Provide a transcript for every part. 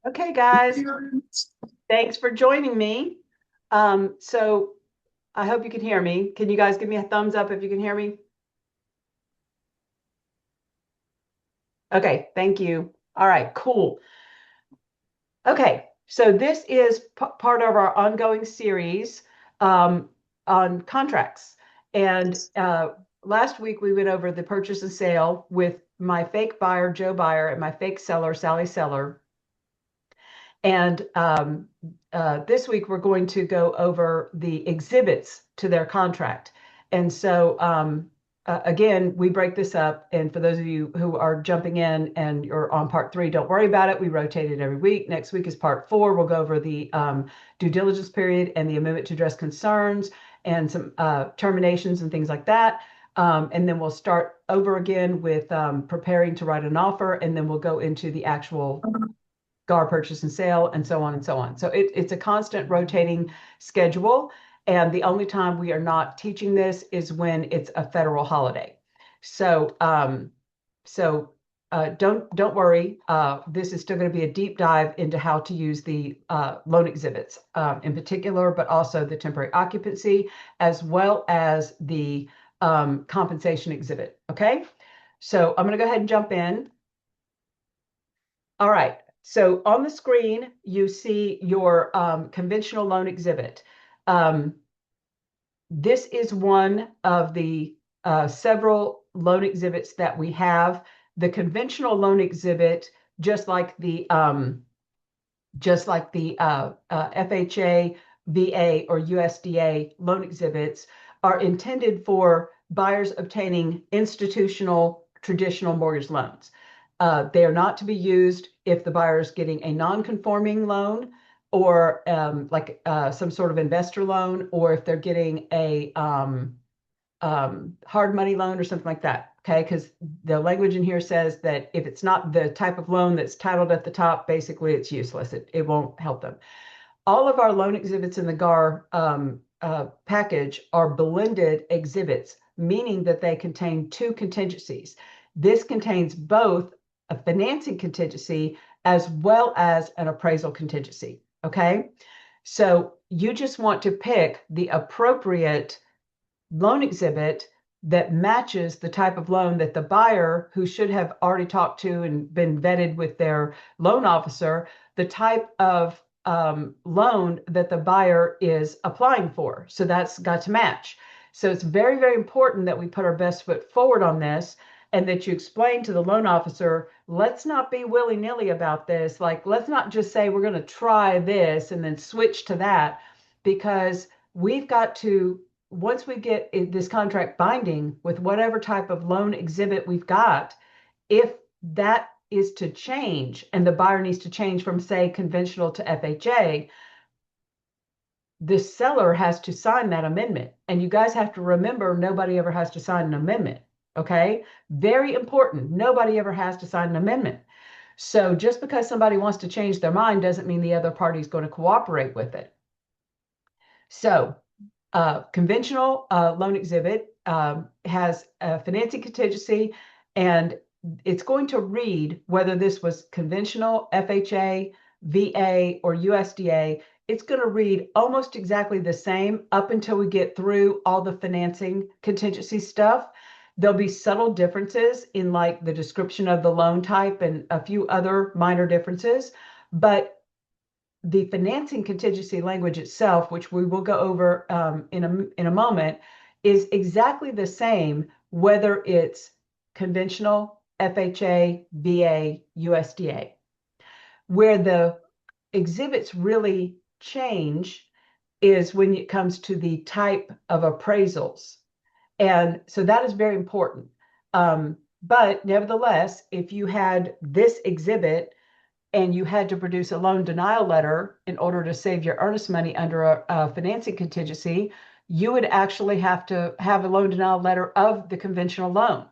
Okay, guys, thanks for joining me. So I hope you can hear me. Can you guys give me a thumbs up if you can hear me? Okay, thank you. All right, cool. Okay, so this is part of our ongoing series on contracts. And last week we went over the purchase and sale with my fake buyer, Joe Buyer, and my fake seller, Sally Seller. And this week we're going to go over the exhibits to their contract. And so again, we break this up. And for those of you who are jumping in and you're on part 3, don't worry about it. We rotate it every week. Next week is part 4. We'll go over the due diligence period and the amendment to address concerns and some terminations and things like that. And then we'll start over again with preparing to write an offer. And then we'll go into the actual GAR purchase and sale, and so on and so on. So it's a constant rotating schedule. And the only time we are not teaching this is when it's a federal holiday. So don't worry. This is still going to be a deep dive into how to use the loan exhibits in particular, but also the temporary occupancy, as well as the compensation exhibit. Okay. So I'm going to go ahead and jump in. All right. So on the screen, you see your conventional loan exhibit. This is one of the several loan exhibits that we have. The conventional loan exhibit, just like the FHA, VA, or USDA loan exhibits, are intended for buyers obtaining institutional traditional mortgage loans. They are not to be used if the buyer is getting a non-conforming loan or some sort of investor loan, or if they're getting a hard money loan or something like that. Okay, because the language in here says that if it's not the type of loan that's titled at the top, basically it's useless. It won't help them. All of our loan exhibits in the GAR package are blended exhibits, meaning that they contain 2 contingencies. This contains both a financing contingency as well as an appraisal contingency. Okay, so you just want to pick the appropriate loan exhibit that matches the type of loan that the buyer, who should have already talked to and been vetted with their loan officer, the type of loan that the buyer is applying for. So that's got to match. So it's very, very important that we put our best foot forward on this, and that you explain to the loan officer, let's not be willy-nilly about this. Like, let's not just say we're going to try this and then switch to that, because we've got to, once we get this contract binding with whatever type of loan exhibit we've got, if that is to change and the buyer needs to change from, say, conventional to FHA, the seller has to sign that amendment. And you guys have to remember, nobody ever has to sign an amendment. Okay, very important. Nobody ever has to sign an amendment. So just because somebody wants to change their mind doesn't mean the other party is going to cooperate with it. So conventional loan exhibit has a financing contingency, and it's going to read whether this was conventional, FHA, VA, or USDA. It's going to read almost exactly the same up until we get through all the financing contingency stuff. There'll be subtle differences in like the description of the loan type and a few other minor differences, but the financing contingency language itself, which we will go over in a moment, is exactly the same whether it's conventional, FHA, VA, USDA. Where the exhibits really change is when it comes to the type of appraisals. And so that is very important. But nevertheless, if you had this exhibit and you had to produce a loan denial letter in order to save your earnest money under a financing contingency, you would actually have to have a loan denial letter of the conventional loan.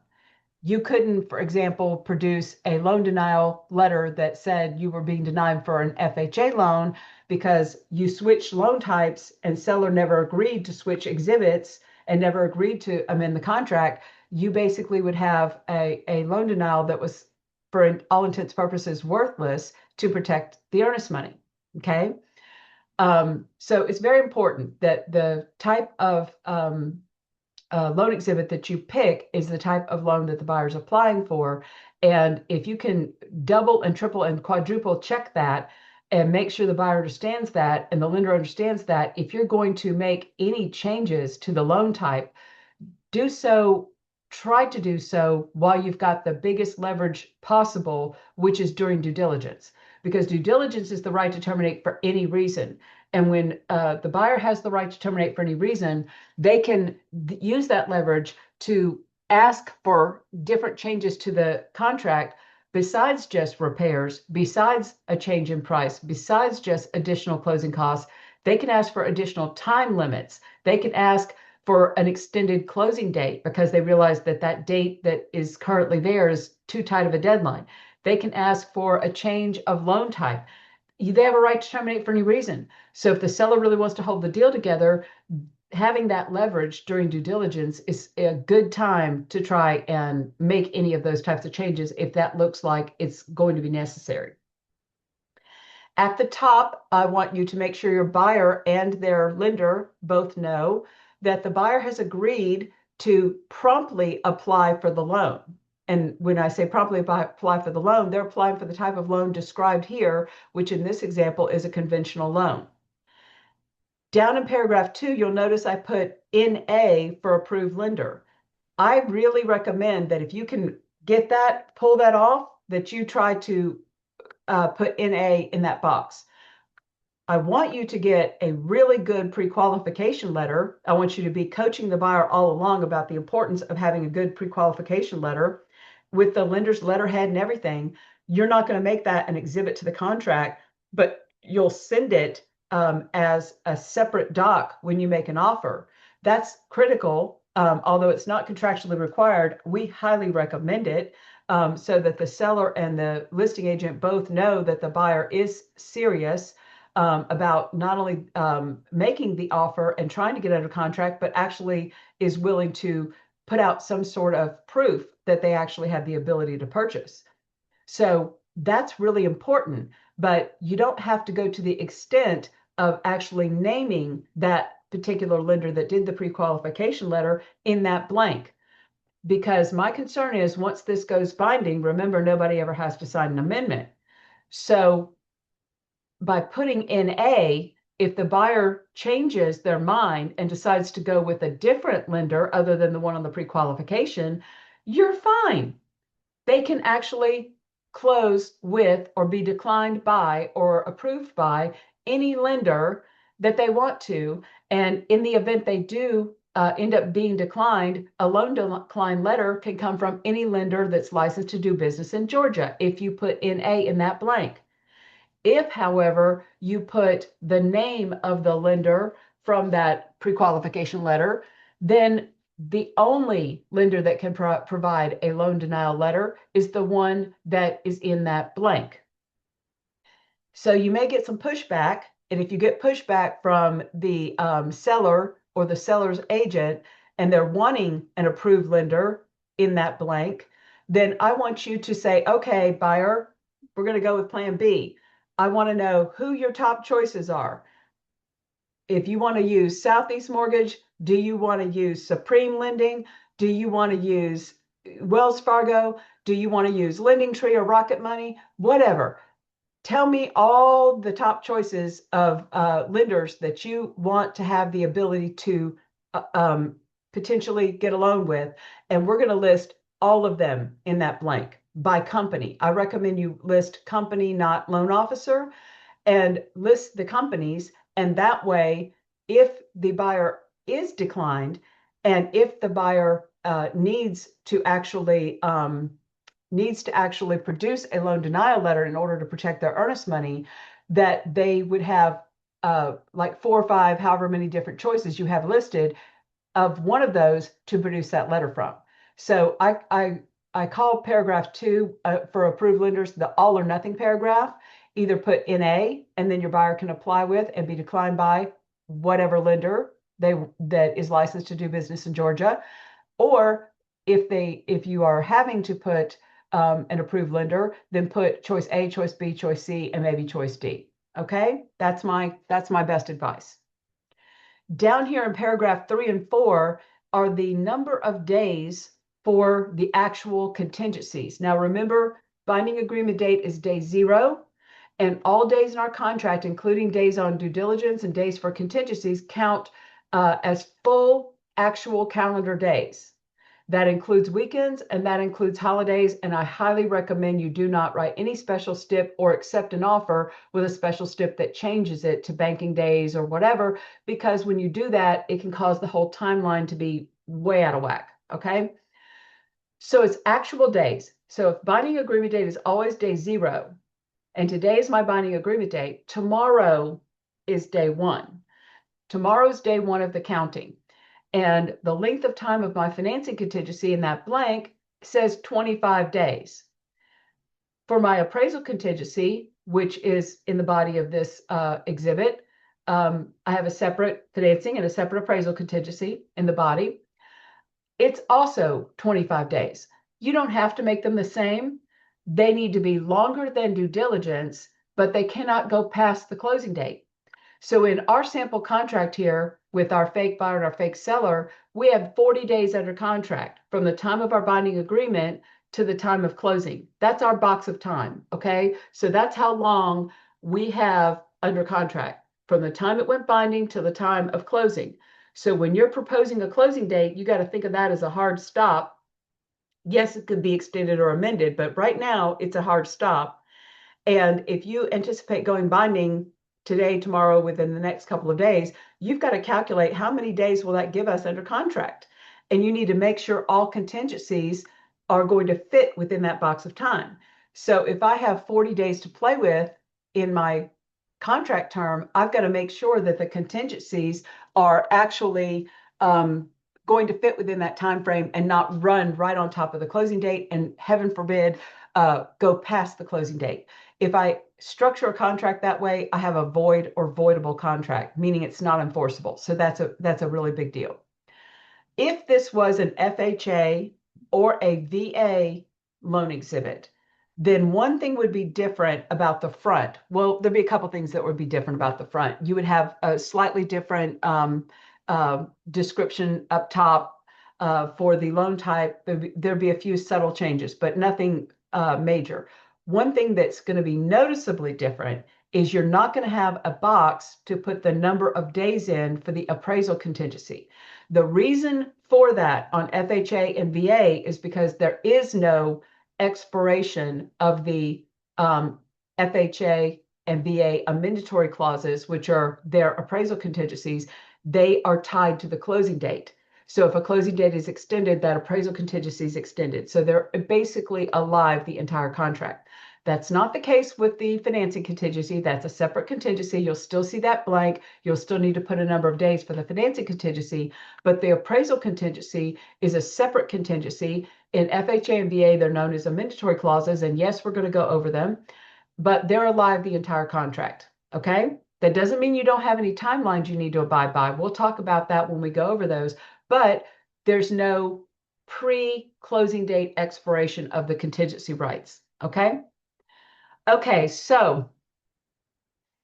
You couldn't, for example, produce a loan denial letter that said you were being denied for an FHA loan because you switched loan types and seller never agreed to switch exhibits and never agreed to amend the contract. You basically would have a loan denial that was for all intents and purposes, worthless to protect the earnest money. Okay. So it's very important that the type of loan exhibit that you pick is the type of loan that the buyer is applying for. And if you can double and triple and quadruple check that and make sure the buyer understands that and the lender understands that, if you're going to make any changes to the loan type, do so, try to do so while you've got the biggest leverage possible, which is during due diligence, because due diligence is the right to terminate for any reason. And when the buyer has the right to terminate for any reason, they can use that leverage to ask for different changes to the contract besides just repairs, besides a change in price, besides just additional closing costs. They can ask for additional time limits. They can ask for an extended closing date because they realize that that date that is currently there is too tight of a deadline. They can ask for a change of loan type. They have a right to terminate for any reason. So if the seller really wants to hold the deal together, having that leverage during due diligence is a good time to try and make any of those types of changes if that looks like it's going to be necessary. At the top, I want you to make sure your buyer and their lender both know that the buyer has agreed to promptly apply for the loan. And when I say promptly apply for the loan, they're applying for the type of loan described here, which in this example is a conventional loan. Down in paragraph 2, you'll notice I put NA for approved lender. I really recommend that if you can get that, pull that off, that you try to put NA in that box. I want you to get a really good pre-qualification letter. I want you to be coaching the buyer all along about the importance of having a good pre-qualification letter with the lender's letterhead and everything. You're not going to make that an exhibit to the contract, but you'll send it as a separate doc when you make an offer. That's critical. Although it's not contractually required, we highly recommend it so that the seller and the listing agent both know that the buyer is serious about not only making the offer and trying to get under contract, but actually is willing to put out some sort of proof that they actually have the ability to purchase. So that's really important, but you don't have to go to the extent of actually naming that particular lender that did the pre-qualification letter in that blank. Because my concern is once this goes binding, remember, nobody ever has to sign an amendment. So by putting NA, if the buyer changes their mind and decides to go with a different lender other than the one on the pre-qualification, you're fine. They can actually close with or be declined by or approved by any lender that they want to. And in the event they do end up being declined, a loan decline letter can come from any lender that's licensed to do business in Georgia if you put NA in that blank. If, however, you put the name of the lender from that pre-qualification letter, then the only lender that can provide a loan denial letter is the one that is in that blank. So you may get some pushback, and if you get pushback from the seller or the seller's agent, and they're wanting an approved lender in that blank, then I want you to say, okay, buyer, we're going to go with plan B. I want to know who your top choices are. If you want to use Southeast Mortgage, do you want to use Supreme Lending? Do you want to use Wells Fargo? Do you want to use LendingTree or Rocket Money? Whatever. Tell me all the top choices of lenders that you want to have the ability to potentially get a loan with. And we're going to list all of them in that blank by company. I recommend you list company, not loan officer, and list the companies. And that way, if the buyer is declined and if the buyer needs to actually produce a loan denial letter in order to protect their earnest money, that they would have like 4 or 5, however many different choices you have listed of one of those to produce that letter from. So I call paragraph 2 for approved lenders the all or nothing paragraph. Either put NA and then your buyer can apply with and be declined by whatever lender that is licensed to do business in Georgia. Or if you are having to put an approved lender, then put choice A, choice B, choice C, and maybe choice D. Okay, that's my best advice. Down here in paragraph 3 and 4 are the number of days for the actual contingencies. Now remember, binding agreement date is day 0, and all days in our contract, including days on due diligence and days for contingencies, count as full actual calendar days. That includes weekends and that includes holidays. And I highly recommend you do not write any special stip or accept an offer with a special stip that changes it to banking days or whatever, because when you do that, it can cause the whole timeline to be way out of whack. Okay. So it's actual days. So if binding agreement date is always day 0, and today is my binding agreement date, tomorrow is day 1. Tomorrow's day 1 of the counting. And the length of time of my financing contingency in that blank says 25 days. For my appraisal contingency, which is in the body of this exhibit, I have a separate financing and a separate appraisal contingency in the body. It's also 25 days. You don't have to make them the same. They need to be longer than due diligence, but they cannot go past the closing date. So in our sample contract here with our fake buyer and our fake seller, we have 40 days under contract from the time of our binding agreement to the time of closing. That's our box of time, okay? So that's how long we have under contract from the time it went binding to the time of closing. So when you're proposing a closing date, you got to think of that as a hard stop. Yes, it could be extended or amended, but right now it's a hard stop. And if you anticipate going binding today, tomorrow, within the next couple of days, you've got to calculate how many days will that give us under contract. And you need to make sure all contingencies are going to fit within that box of time. So if I have 40 days to play with in my contract term, I've got to make sure that the contingencies are actually going to fit within that time frame and not run right on top of the closing date and, heaven forbid, go past the closing date. If I structure a contract that way, I have a void or voidable contract, meaning it's not enforceable. So that's a really big deal. If this was an FHA or a VA loan exhibit, then one thing would be different about the front. Well, there'd be a couple things that would be different about the front. You would have a slightly different description up top for the loan type. There'd be a few subtle changes, but nothing major. One thing that's going to be noticeably different is you're not going to have a box to put the number of days in for the appraisal contingency. The reason for that on FHA and VA is because there is no expiration of the FHA and VA amendatory clauses, which are their appraisal contingencies. They are tied to the closing date. So if a closing date is extended, that appraisal contingency is extended. So they're basically alive the entire contract. That's not the case with the financing contingency. That's a separate contingency. You'll still see that blank. You'll still need to put a number of days for the financing contingency, but the appraisal contingency is a separate contingency. In FHA and VA, they're known as amendatory clauses, and yes, we're going to go over them, but they're alive the entire contract, okay? That doesn't mean you don't have any timelines you need to abide by. We'll talk about that when we go over those, but there's no pre-closing date expiration of the contingency rights, okay? Okay, so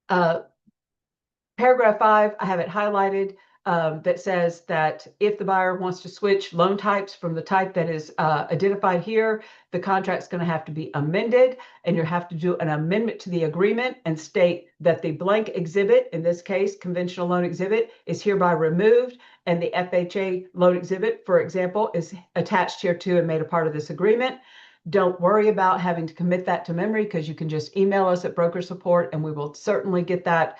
paragraph 5, I have it highlighted that says that if the buyer wants to switch loan types from the type that is identified here, the contract's going to have to be amended, and you have to do an amendment to the agreement and state that the blank exhibit, in this case, conventional loan exhibit, is hereby removed, and the FHA loan exhibit, for example, is attached here to and made a part of this agreement. Don't worry about having to commit that to memory, because you can just email us at broker support and we will certainly get that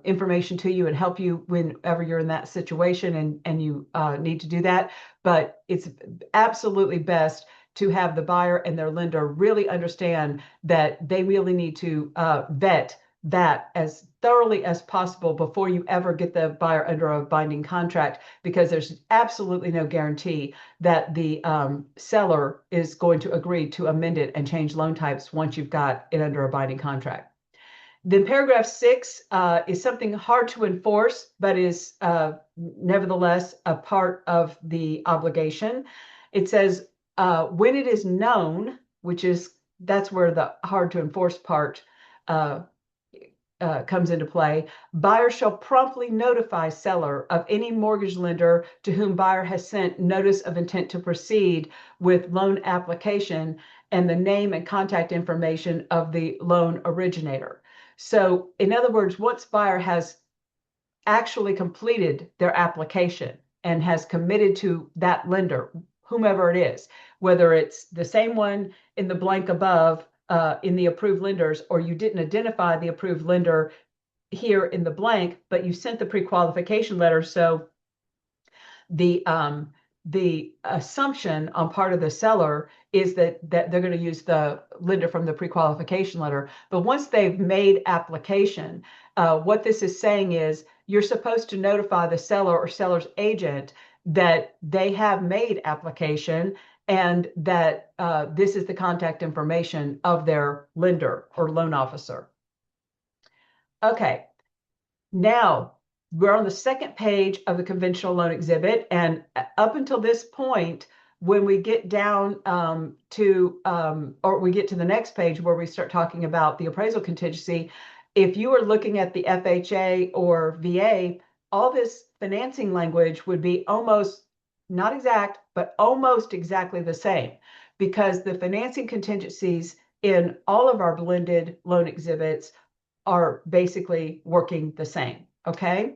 information to you and help you whenever you're in that situation and you need to do that. But it's absolutely best to have the buyer and their lender really understand that they really need to vet that as thoroughly as possible before you ever get the buyer under a binding contract, because there's absolutely no guarantee that the seller is going to agree to amend it and change loan types once you've got it under a binding contract. Then paragraph 6 is something hard to enforce, but is nevertheless a part of the obligation. It says When it is known, that's where the hard to enforce part uh, comes into play, buyer shall promptly notify seller of any mortgage lender to whom buyer has sent notice of intent to proceed with loan application and the name and contact information of the loan originator. So, in other words, once buyer has actually completed their application and has committed to that lender, whomever it is, whether it's the same one in the blank above in the approved lenders, or you didn't identify the approved lender here in the blank, but you sent the pre-qualification letter. So the assumption on part of the seller is that they're going to use the lender from the pre-qualification letter. But once they've made application, what this is saying is you're supposed to notify the seller or seller's agent that they have made application and that this is the contact information of their lender or loan officer. Okay, now we're on the second page of the conventional loan exhibit, and up until this point, when we get down or we get to the next page where we start talking about the appraisal contingency, if you are looking at the FHA or VA, all this financing language would be almost, not exact, but almost exactly the same, because the financing contingencies in all of our blended loan exhibits are basically working the same, okay?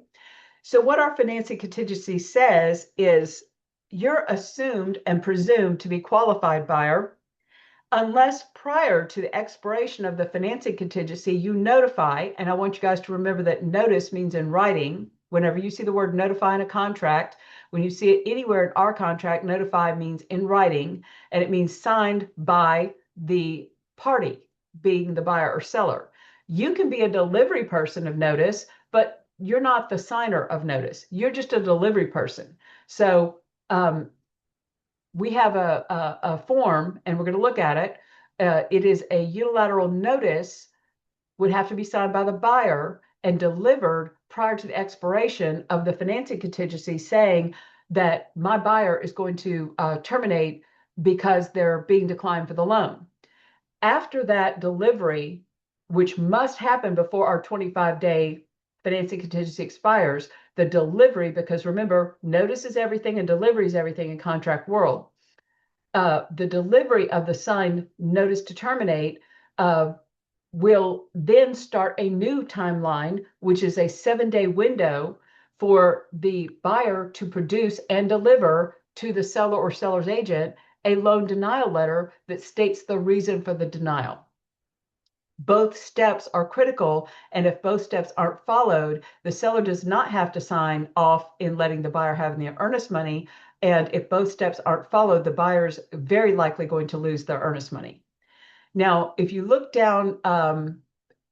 So what our financing contingency says is you're assumed and presumed to be qualified buyer unless prior to the expiration of the financing contingency, you notify, and I want you guys to remember that notice means in writing. Whenever you see the word notify in a contract, when you see it anywhere in our contract, notify means in writing, and it means signed by the party, being the buyer or seller. You can be a delivery person of notice, but you're not the signer of notice. You're just a delivery person. So we have a form, and we're going to look at it. It is a unilateral notice, would have to be signed by the buyer and delivered prior to the expiration of the financing contingency, saying that my buyer is going to terminate because they're being declined for the loan. After that delivery, which must happen before our 25-day financing contingency expires, the delivery, because remember, notice is everything and delivery is everything in contract world. The delivery of the signed notice to terminate will then start a new timeline, which is a 7-day window for the buyer to produce and deliver to the seller or seller's agent a loan denial letter that states the reason for the denial. Both steps are critical, and if both steps aren't followed, the seller does not have to sign off in letting the buyer have the earnest money. And if both steps aren't followed, the buyer's very likely going to lose their earnest money. Now, if you look down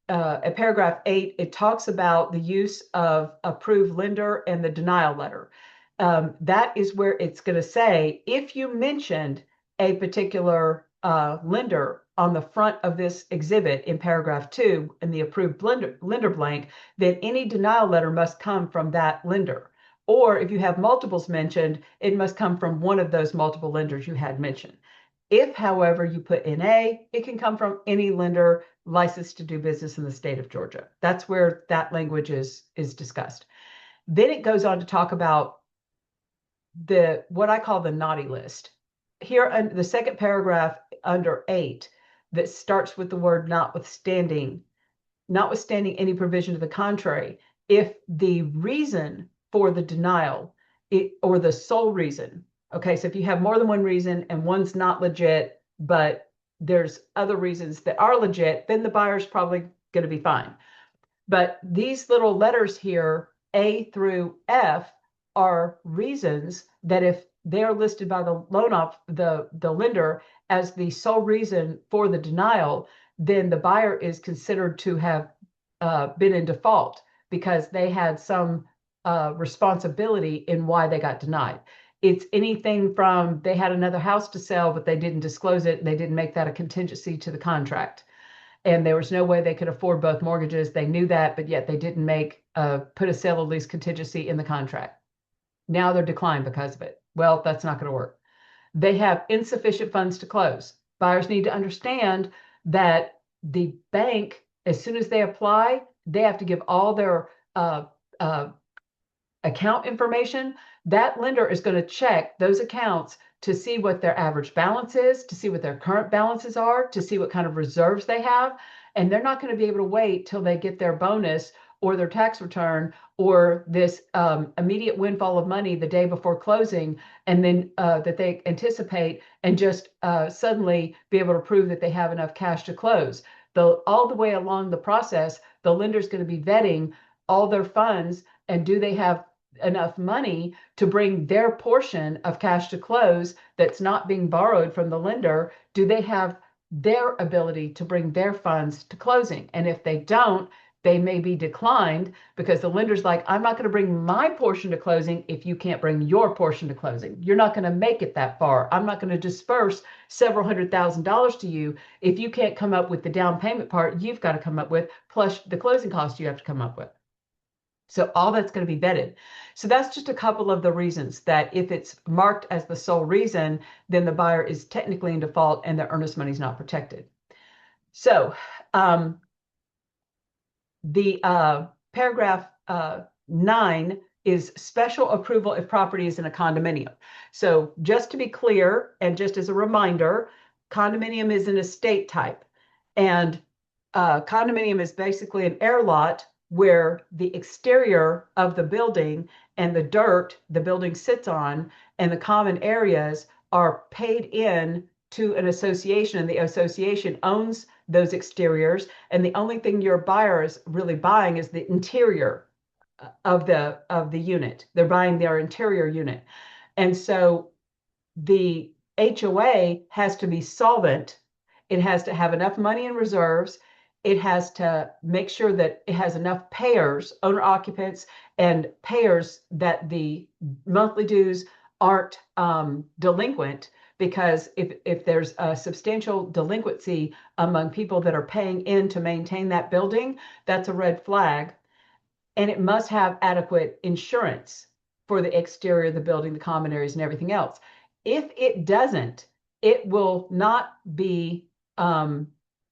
at paragraph 8, it talks about the use of approved lender and the denial letter. That is where it's going to say, if you mentioned a particular lender on the front of this exhibit in paragraph 2 in the approved lender blank, then any denial letter must come from that lender. Or if you have multiples mentioned, it must come from one of those multiple lenders you had mentioned. If, however, you put NA, it can come from any lender licensed to do business in the state of Georgia. That's where that language is discussed. Then it goes on to talk about what I call the naughty list. Here, the second paragraph under 8, that starts with the word notwithstanding any provision to the contrary, if the reason for the denial or the sole reason, okay, so if you have more than one reason and one's not legit, but there's other reasons that are legit, then the buyer's probably going to be fine. But these little letters here, A through F, are reasons that if they're listed by the the lender as the sole reason for the denial, then the buyer is considered to have been in default because they had some responsibility in why they got denied. It's anything from they had another house to sell, but they didn't disclose it. And they didn't make that a contingency to the contract. And there was no way they could afford both mortgages. They knew that, but yet they didn't put a sale or lease contingency in the contract. Now they're declined because of it. Well, that's not going to work. they have insufficient funds to close. Buyers need to understand that the bank, as soon as they apply, they have to give all their uh, uh, account information. That lender is going to check those accounts to see what their average balance is, to see what their current balances are, to see what kind of reserves they have. And they're not going to be able to wait till they get their bonus or their tax return or this immediate windfall of money the day before closing, and then that they anticipate, and just suddenly be able to prove that they have enough cash to close. All the way along the process, the lender's going to be vetting all their funds, and do they have enough money to bring their portion of cash to close that's not being borrowed from the lender? Do they have their ability to bring their funds to closing? And if they don't, they may be declined because the lender's like, I'm not going to bring my portion to closing if you can't bring your portion to closing. You're not going to make it that far. I'm not going to disperse several $100,000 to you if you can't come up with the down payment part you've got to come up with, plus the closing costs you have to come up with. So all that's going to be vetted. So that's just a couple of the reasons that if it's marked as the sole reason, then the buyer is technically in default and the earnest money is not protected. So the paragraph 9 is special approval if property is in a condominium. So just to be clear, and just as a reminder, condominium is an estate type. And condominium is basically an air lot where the exterior of the building and the dirt the building sits on and the common areas are paid in to an association, and the association owns those exteriors, and the only thing your buyer is really buying is the interior of the unit. They're buying their interior unit. And so the HOA has to be solvent. It has to have enough money in reserves. It has to make sure that it has enough payers, owner occupants, and payers that the monthly dues aren't delinquent, because if there's a substantial delinquency among people that are paying in to maintain that building, that's a red flag. And it must have adequate insurance for the exterior of the building, the common areas, and everything else. If it doesn't, it will not be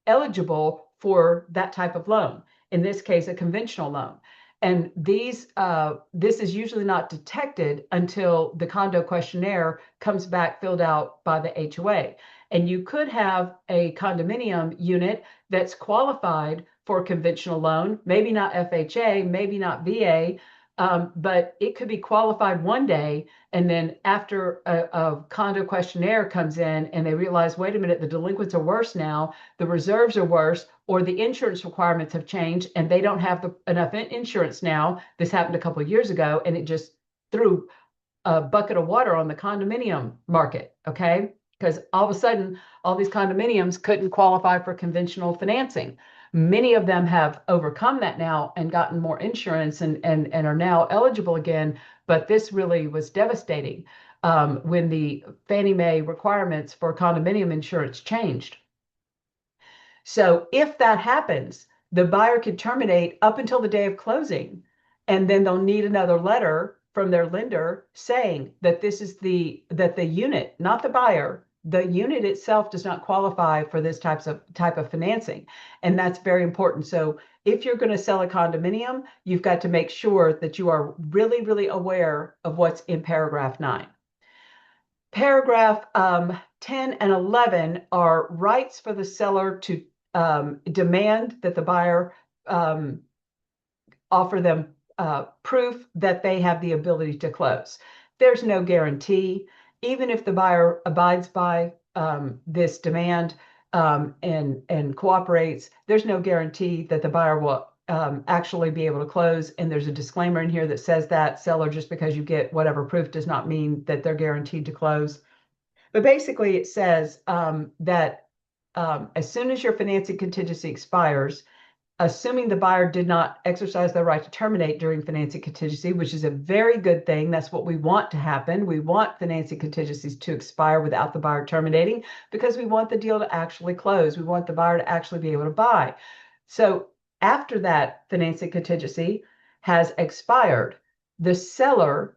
eligible for that type of loan. In this case, a conventional loan. And this is usually not detected until the condo questionnaire comes back filled out by the HOA. And you could have a condominium unit that's qualified for a conventional loan, maybe not FHA, maybe not VA, but it could be qualified one day, and then after a condo questionnaire comes in and they realize, wait a minute, the delinquents are worse now, the reserves are worse, or the insurance requirements have changed and they don't have enough insurance now. This happened a couple of years ago, and it just threw a bucket of water on the condominium market, okay? Because all of a sudden, all these condominiums couldn't qualify for conventional financing. Many of them have overcome that now and gotten more insurance and are now eligible again. But this really was devastating when the Fannie Mae requirements for condominium insurance changed. So if that happens, the buyer could terminate up until the day of closing, and then they'll need another letter from their lender saying that this is the unit, not the buyer, the unit itself does not qualify for this type of financing. And that's very important. So if you're going to sell a condominium, you've got to make sure that you are really, really aware of what's in paragraph 9. Paragraph 10 and 11 are rights for the seller to demand that the buyer offer them proof that they have the ability to close. There's no guarantee. Even if the buyer abides by this demand and cooperates, there's no guarantee that the buyer will actually be able to close. And there's a disclaimer in here that says that seller, just because you get whatever proof does not mean that they're guaranteed to close. But basically it says that as soon as your financing contingency expires, assuming the buyer did not exercise their right to terminate during financing contingency, which is a very good thing. That's what we want to happen. We want financing contingencies to expire without the buyer terminating, because we want the deal to actually close. We want the buyer to actually be able to buy. So after that financing contingency has expired, the seller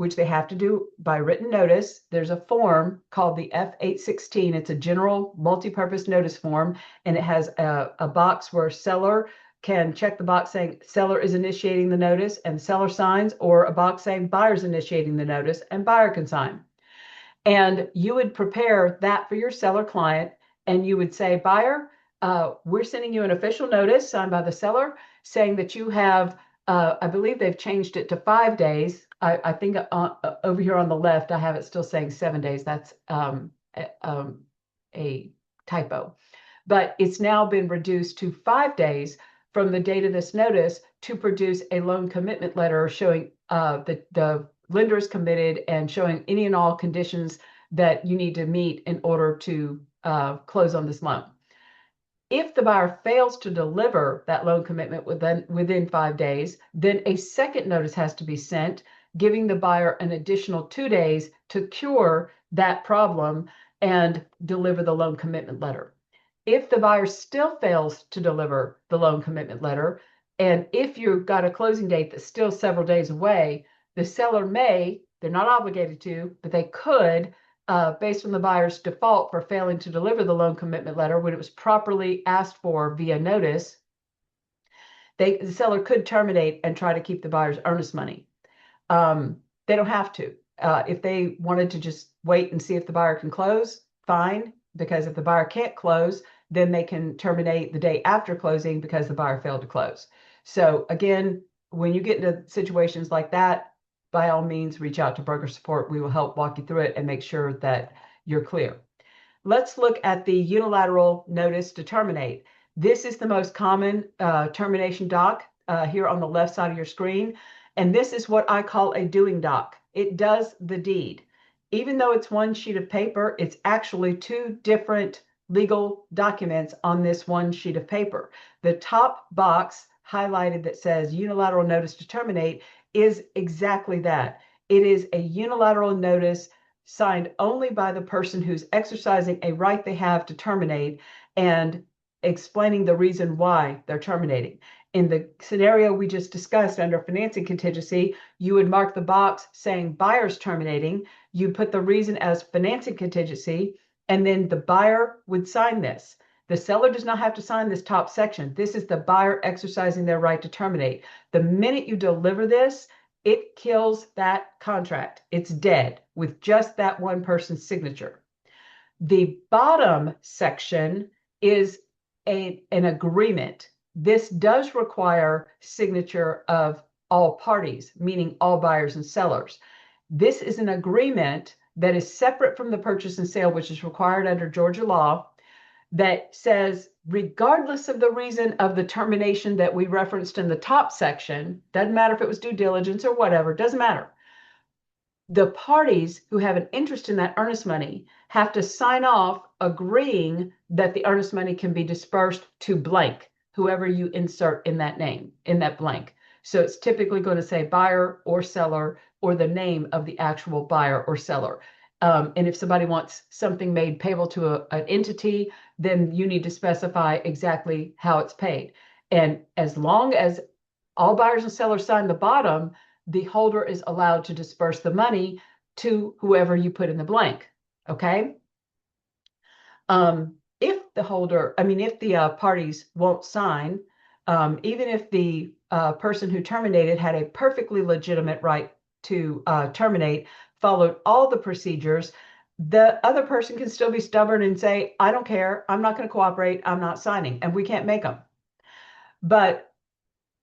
which they have to do by written notice. There's a form called the F-816. It's a general multi-purpose notice form, and it has a box where seller can check the box saying seller is initiating the notice and seller signs, or a box saying buyer's initiating the notice and buyer can sign. And you would prepare that for your seller client, and you would say, buyer, we're sending you an official notice signed by the seller saying that you have, I believe they've changed it to 5 days. I think over here on the left, I have it still saying 7 days. That's a typo. But it's now been reduced to 5 days from the date of this notice to produce a loan commitment letter showing the lender is committed and showing any and all conditions that you need to meet in order to close on this loan. If the buyer fails to deliver that loan commitment within 5 days, then a second notice has to be sent, giving the buyer an additional 2 days to cure that problem and deliver the loan commitment letter. If the buyer still fails to deliver the loan commitment letter, and if you've got a closing date that's still several days away, the seller may, they're not obligated to, but they could, based on the buyer's default for failing to deliver the loan commitment letter when it was properly asked for via notice, the seller could terminate and try to keep the buyer's earnest money. They don't have to. If they wanted to just wait and see if the buyer can close, fine, because if the buyer can't close, then they can terminate the day after closing because the buyer failed to close. So again, when you get into situations like that, by all means, reach out to broker support. We will help walk you through it and make sure that you're clear. Let's look at the unilateral notice to terminate. This is the most common termination doc here on the left side of your screen. And this is what I call a doing doc. It does the deed. Even though it's one sheet of paper, it's actually 2 different legal documents on this one sheet of paper. The top box highlighted that says unilateral notice to terminate is exactly that. It is a unilateral notice signed only by the person who's exercising a right they have to terminate and explaining the reason why they're terminating. In the scenario we just discussed under financing contingency, you would mark the box saying buyer's terminating. You put the reason as financing contingency, and then the buyer would sign this. The seller does not have to sign this top section. This is the buyer exercising their right to terminate. The minute you deliver this, it kills that contract. It's dead with just that one person's signature. The bottom section is an agreement. This does require signature of all parties, meaning all buyers and sellers. This is an agreement that is separate from the purchase and sale, which is required under Georgia law, that says, regardless of the reason of the termination that we referenced in the top section, doesn't matter if it was due diligence or whatever, doesn't matter. The parties who have an interest in that earnest money have to sign off agreeing that the earnest money can be dispersed to blank, whoever you insert in that name, in that blank. So it's typically going to say buyer or seller or the name of the actual buyer or seller. And if somebody wants something made payable to an entity, then you need to specify exactly how it's paid. And as long as all buyers and sellers sign the bottom, the holder is allowed to disperse the money to whoever you put in the blank. Okay. If the parties won't sign, even if the person who terminated had a perfectly legitimate right to terminate, followed all the procedures, the other person can still be stubborn and say, I don't care, I'm not going to cooperate, I'm not signing, and we can't make them. But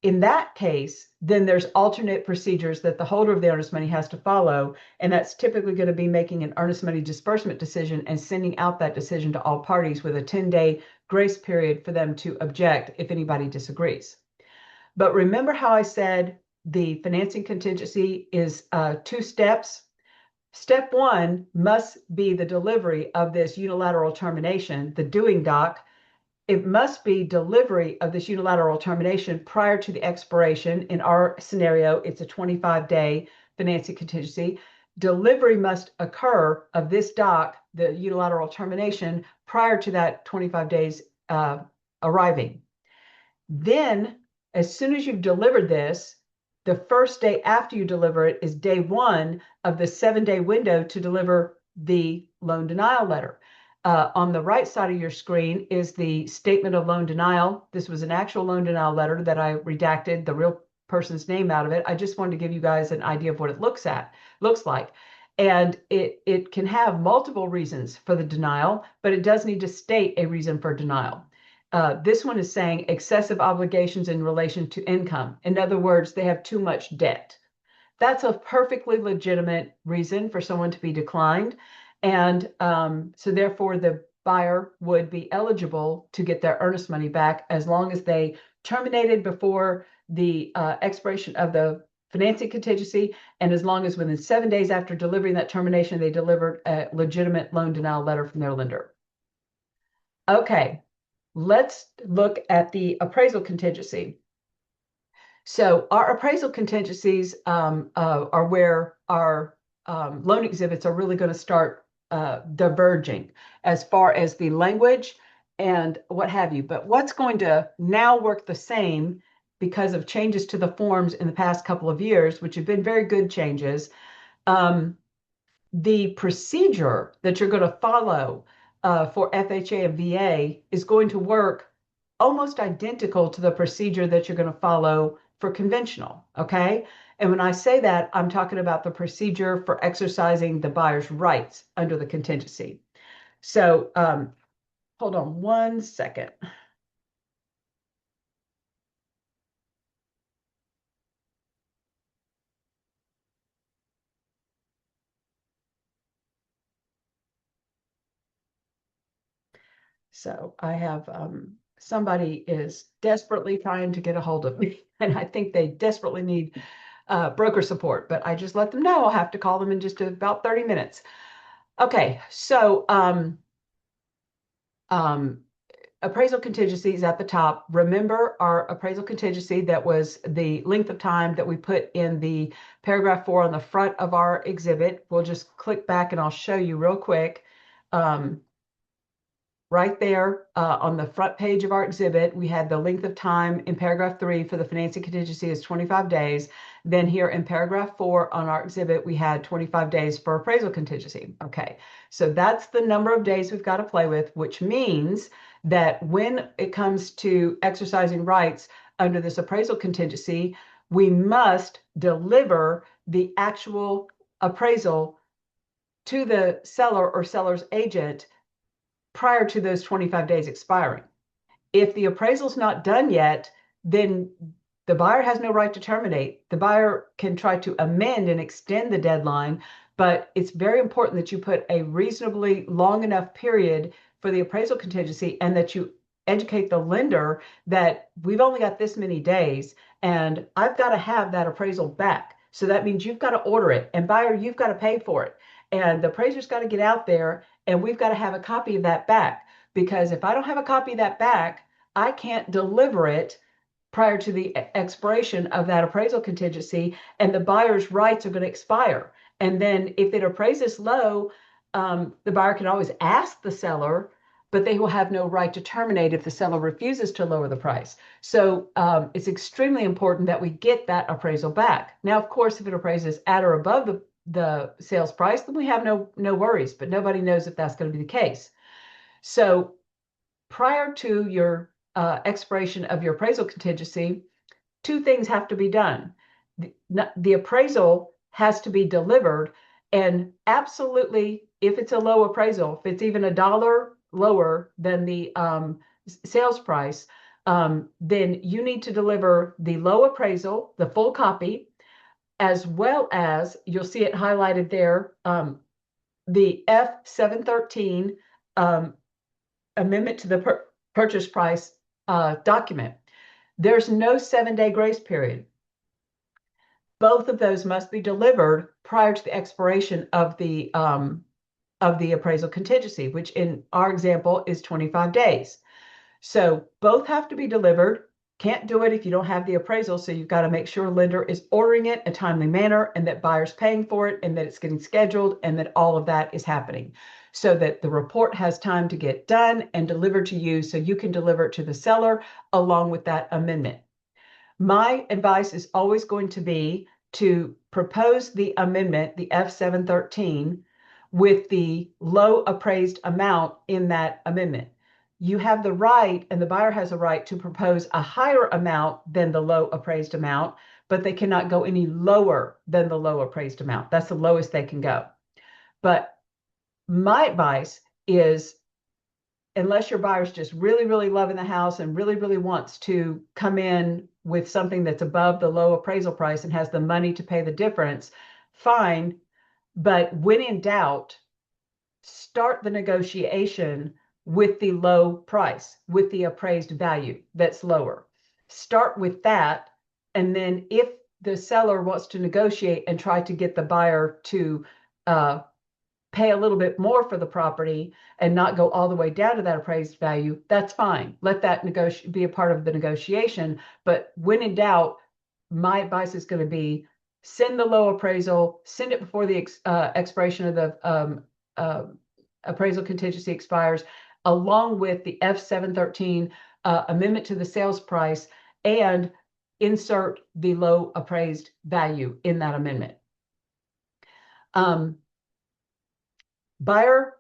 in that case, then there's alternate procedures that the holder of the earnest money has to follow, and that's typically going to be making an earnest money disbursement decision and sending out that decision to all parties with a 10-day grace period for them to object if anybody disagrees. But remember how I said the financing contingency is 2 steps? Step 1 must be the delivery of this unilateral termination, the doing doc. It must be delivery of this unilateral termination prior to the expiration. In our scenario, it's a 25-day financing contingency. Delivery must occur of this doc, the unilateral termination, prior to that 25 days arriving. Then, as soon as you've delivered this, the first day after you deliver it is day one of the 7-day window to deliver the loan denial letter. On the right side of your screen is the statement of loan denial. This was an actual loan denial letter that I redacted the real person's name out of it. I just wanted to give you guys an idea of what it looks like. And it can have multiple reasons for the denial, but it does need to state a reason for denial. This one is saying excessive obligations in relation to income. In other words, they have too much debt. That's a perfectly legitimate reason for someone to be declined. And so therefore, the buyer would be eligible to get their earnest money back as long as they terminated before the expiration of the financing contingency, and as long as within 7 days after delivering that termination, they delivered a legitimate loan denial letter from their lender. Okay, let's look at the appraisal contingency. So our appraisal contingencies are where our loan exhibits are really going to start diverging as far as the language and what have you. But what's going to now work the same because of changes to the forms in the past couple of years, which have been very good changes, the procedure that you're going to follow for FHA and VA is going to work almost identical to the procedure that you're going to follow for conventional, okay? And when I say that, I'm talking about the procedure for exercising the buyer's rights under the contingency. So hold on one second. So I have somebody is desperately trying to get a hold of me, and I think they desperately need broker support, but I just let them know I'll have to call them in just about 30 minutes. Okay, so appraisal contingencies at the top. Remember our appraisal contingency that was the length of time that we put in the paragraph 4 on the front of our exhibit. We'll just click back and I'll show you real quick. Right there on the front page of our exhibit, we had the length of time in paragraph 3 for the financing contingency is 25 days. Then here in paragraph 4 on our exhibit, we had 25 days for appraisal contingency. Okay, so that's the number of days we've got to play with, which means that when it comes to exercising rights under this appraisal contingency, we must deliver the actual appraisal to the seller or seller's agent prior to those 25 days expiring. If the appraisal's not done yet, then the buyer has no right to terminate. The buyer can try to amend and extend the deadline, but it's very important that you put a reasonably long enough period for the appraisal contingency and that you educate the lender that we've only got this many days and I've got to have that appraisal back. So that means you've got to order it, and buyer, you've got to pay for it. And the appraiser's got to get out there and we've got to have a copy of that back, because if I don't have a copy of that back, I can't deliver it prior to the expiration of that appraisal contingency, and the buyer's rights are going to expire. And then if it appraises low, the buyer can always ask the seller, but they will have no right to terminate if the seller refuses to lower the price. So it's extremely important that we get that appraisal back. Now, of course, if it appraises at or above the sales price, then we have no worries, but nobody knows if that's going to be the case. So prior to your expiration of your appraisal contingency, two things have to be done. The appraisal has to be delivered, and absolutely, if it's a low appraisal, if it's even $1 lower than the sales price, then you need to deliver the low appraisal, the full copy, as well as, you'll see it highlighted there, the F713 amendment to the purchase price document. There's no 7-day grace period. Both of those must be delivered prior to the expiration of the appraisal contingency, which in our example is 25 days. So both have to be delivered. Can't do it if you don't have the appraisal. So you've got to make sure lender is ordering it in a timely manner and that buyer's paying for it and that it's getting scheduled and that all of that is happening so that the report has time to get done and delivered to you so you can deliver it to the seller along with that amendment. My advice is always going to be to propose the amendment, the F713, with the low appraised amount in that amendment. You have the right, and the buyer has a right to propose a higher amount than the low appraised amount, but they cannot go any lower than the low appraised amount. That's the lowest they can go. But my advice is, unless your buyer's just really, really loving the house and really, really wants to come in with something that's above the low appraisal price and has the money to pay the difference, fine. But when in doubt, start the negotiation with the low price, with the appraised value that's lower. Start with that. And then if the seller wants to negotiate and try to get the buyer to pay a little bit more for the property and not go all the way down to that appraised value, that's fine. Let that be a part of the negotiation. But when in doubt, my advice is going to be send the low appraisal, send it before the expiration of the appraisal contingency expires, along with the F713 amendment to the sales price, and insert the low appraised value in that amendment. Buyer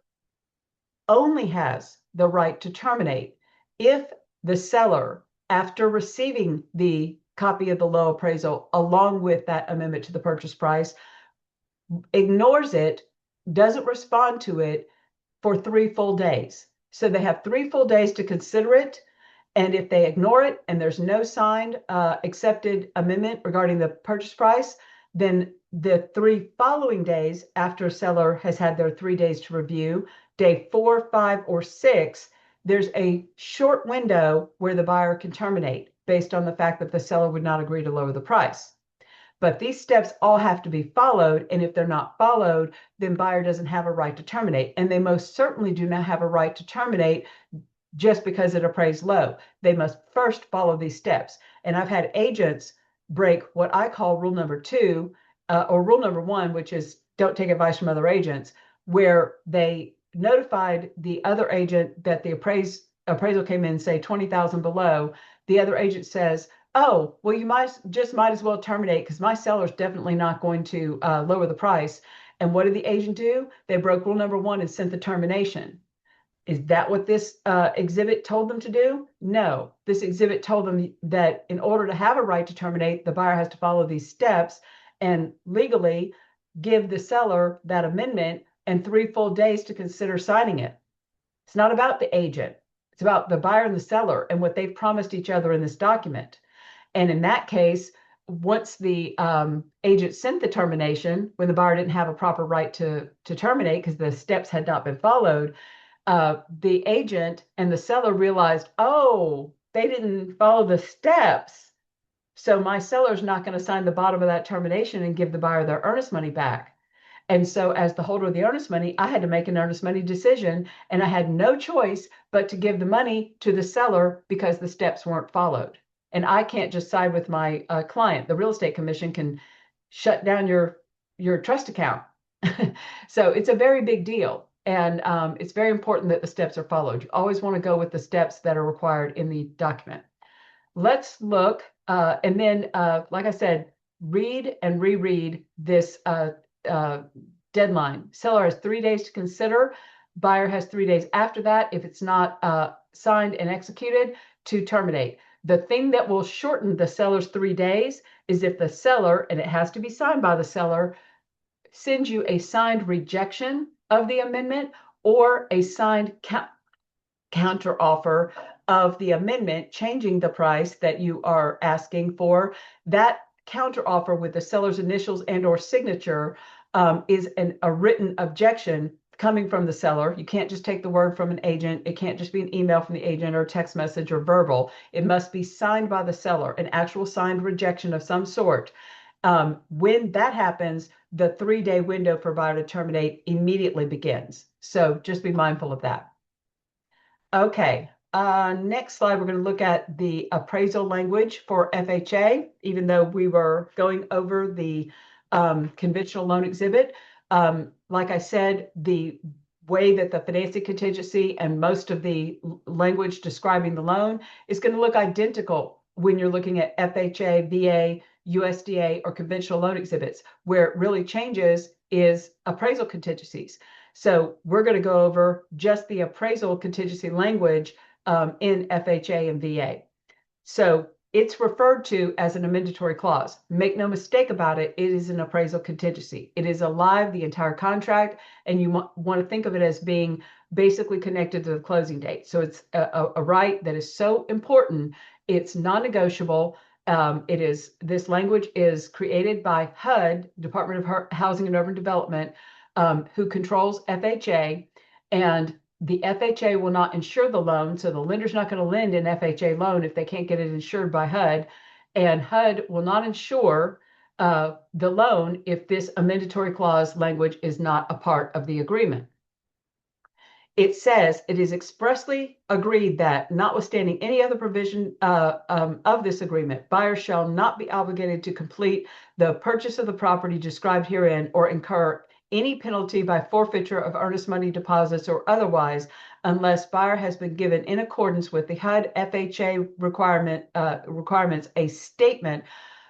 only has the right to terminate if the seller, after receiving the copy of the low appraisal along with that amendment to the purchase price, ignores it, doesn't respond to it for 3 full days. So they have 3 full days to consider it. And if they ignore it and there's no signed accepted amendment regarding the purchase price, then the 3 following days after seller has had their 3 days to review, day 4, 5, or 6, there's a short window where the buyer can terminate based on the fact that the seller would not agree to lower the price. But these steps all have to be followed. And if they're not followed, then buyer doesn't have a right to terminate. And they most certainly do not have a right to terminate just because it appraised low. They must first follow these steps. And I've had agents break what I call rule number 2, or rule number 1, which is don't take advice from other agents, where they notified the other agent that the appraisal came in, say 20,000 below. The other agent says, oh, well, you might as well terminate because my seller's definitely not going to lower the price. And what did the agent do? They broke rule number 1 and sent the termination. Is that what this exhibit told them to do? No, this exhibit told them that in order to have a right to terminate, the buyer has to follow these steps and legally give the seller that amendment and 3 full days to consider signing it. It's not about the agent. It's about the buyer and the seller and what they've promised each other in this document. And in that case, once the agent sent the termination, when the buyer didn't have a proper right to terminate because the steps had not been followed, the agent and the seller realized, oh, they didn't follow the steps. So my seller's not going to sign the bottom of that termination and give the buyer their earnest money back. And so as the holder of the earnest money, I had to make an earnest money decision, and I had no choice but to give the money to the seller because the steps weren't followed. And I can't just side with my client. The real estate commission can shut down your trust account. So it's a very big deal. And it's very important that the steps are followed. You always want to go with the steps that are required in the document. Let's look, and then, like I said, read and reread this deadline. Seller has 3 days to consider. Buyer has 3 days after that, if it's not signed and executed, to terminate. The thing that will shorten the seller's 3 days is if the seller, and it has to be signed by the seller, sends you a signed rejection of the amendment or a signed counter offer of the amendment, changing the price that you are asking for. That counter offer with the seller's initials and or signature is a written objection coming from the seller. You can't just take the word from an agent. It can't just be an email from the agent or a text message or verbal. It must be signed by the seller, an actual signed rejection of some sort. When that happens, the 3-day window for buyer to terminate immediately begins. So just be mindful of that. Okay, next slide, we're going to look at the appraisal language for FHA, even though we were going over the conventional loan exhibit. Like I said, the way that the financing contingency and most of the language describing the loan is going to look identical when you're looking at FHA, VA, USDA, or conventional loan exhibits. Where it really changes is appraisal contingencies. So we're going to go over just the appraisal contingency language in FHA and VA. So it's referred to as an amendatory clause. Make no mistake about it, it is an appraisal contingency. It is alive the entire contract, and you want to think of it as being basically connected to the closing date. So it's a right that is so important, it's non-negotiable. This language is created by HUD, Department of Housing and Urban Development, who controls FHA, and the FHA will not insure the loan. So the lender's not going to lend an FHA loan if they can't get it insured by HUD. And HUD will not insure the loan if this amendatory clause language is not a part of the agreement. It says it is expressly agreed that, notwithstanding any other provision of this agreement, buyers shall not be obligated to complete the purchase of the property described herein or incur any penalty by forfeiture of earnest money deposits or otherwise, unless buyer has been given, in accordance with the HUD FHA requirements, a statement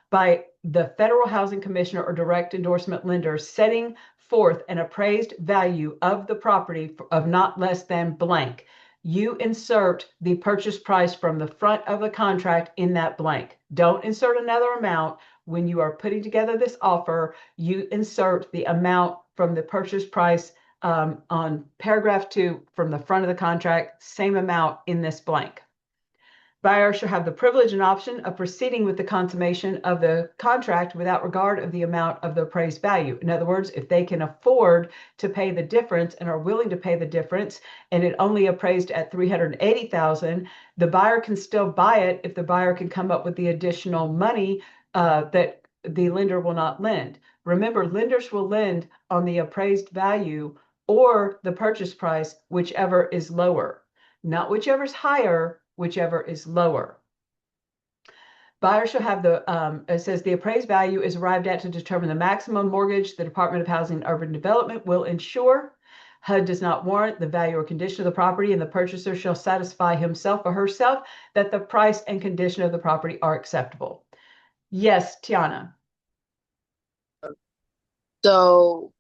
by the Federal Housing Commissioner or direct endorsement lender setting forth an appraised value of the property of not less than blank. You insert the purchase price from the front of the contract in that blank. Don't insert another amount. When you are putting together this offer, you insert the amount from the purchase price on paragraph 2 from the front of the contract, same amount in this blank. Buyer shall have the privilege and option of proceeding with the consummation of the contract without regard of the amount of the appraised value. In other words, if they can afford to pay the difference and are willing to pay the difference, and it only appraised at $380,000, the buyer can still buy it if the buyer can come up with the additional money that the lender will not lend. Remember, lenders will lend on the appraised value or the purchase price, whichever is lower, not whichever is higher, whichever is lower. Buyer shall have it says the appraised value is arrived at to determine the maximum mortgage the Department of Housing and Urban Development will insure. HUD does not warrant the value or condition of the property, and the purchaser shall satisfy himself or herself that the price and condition of the property are acceptable. Yes, Tiana. So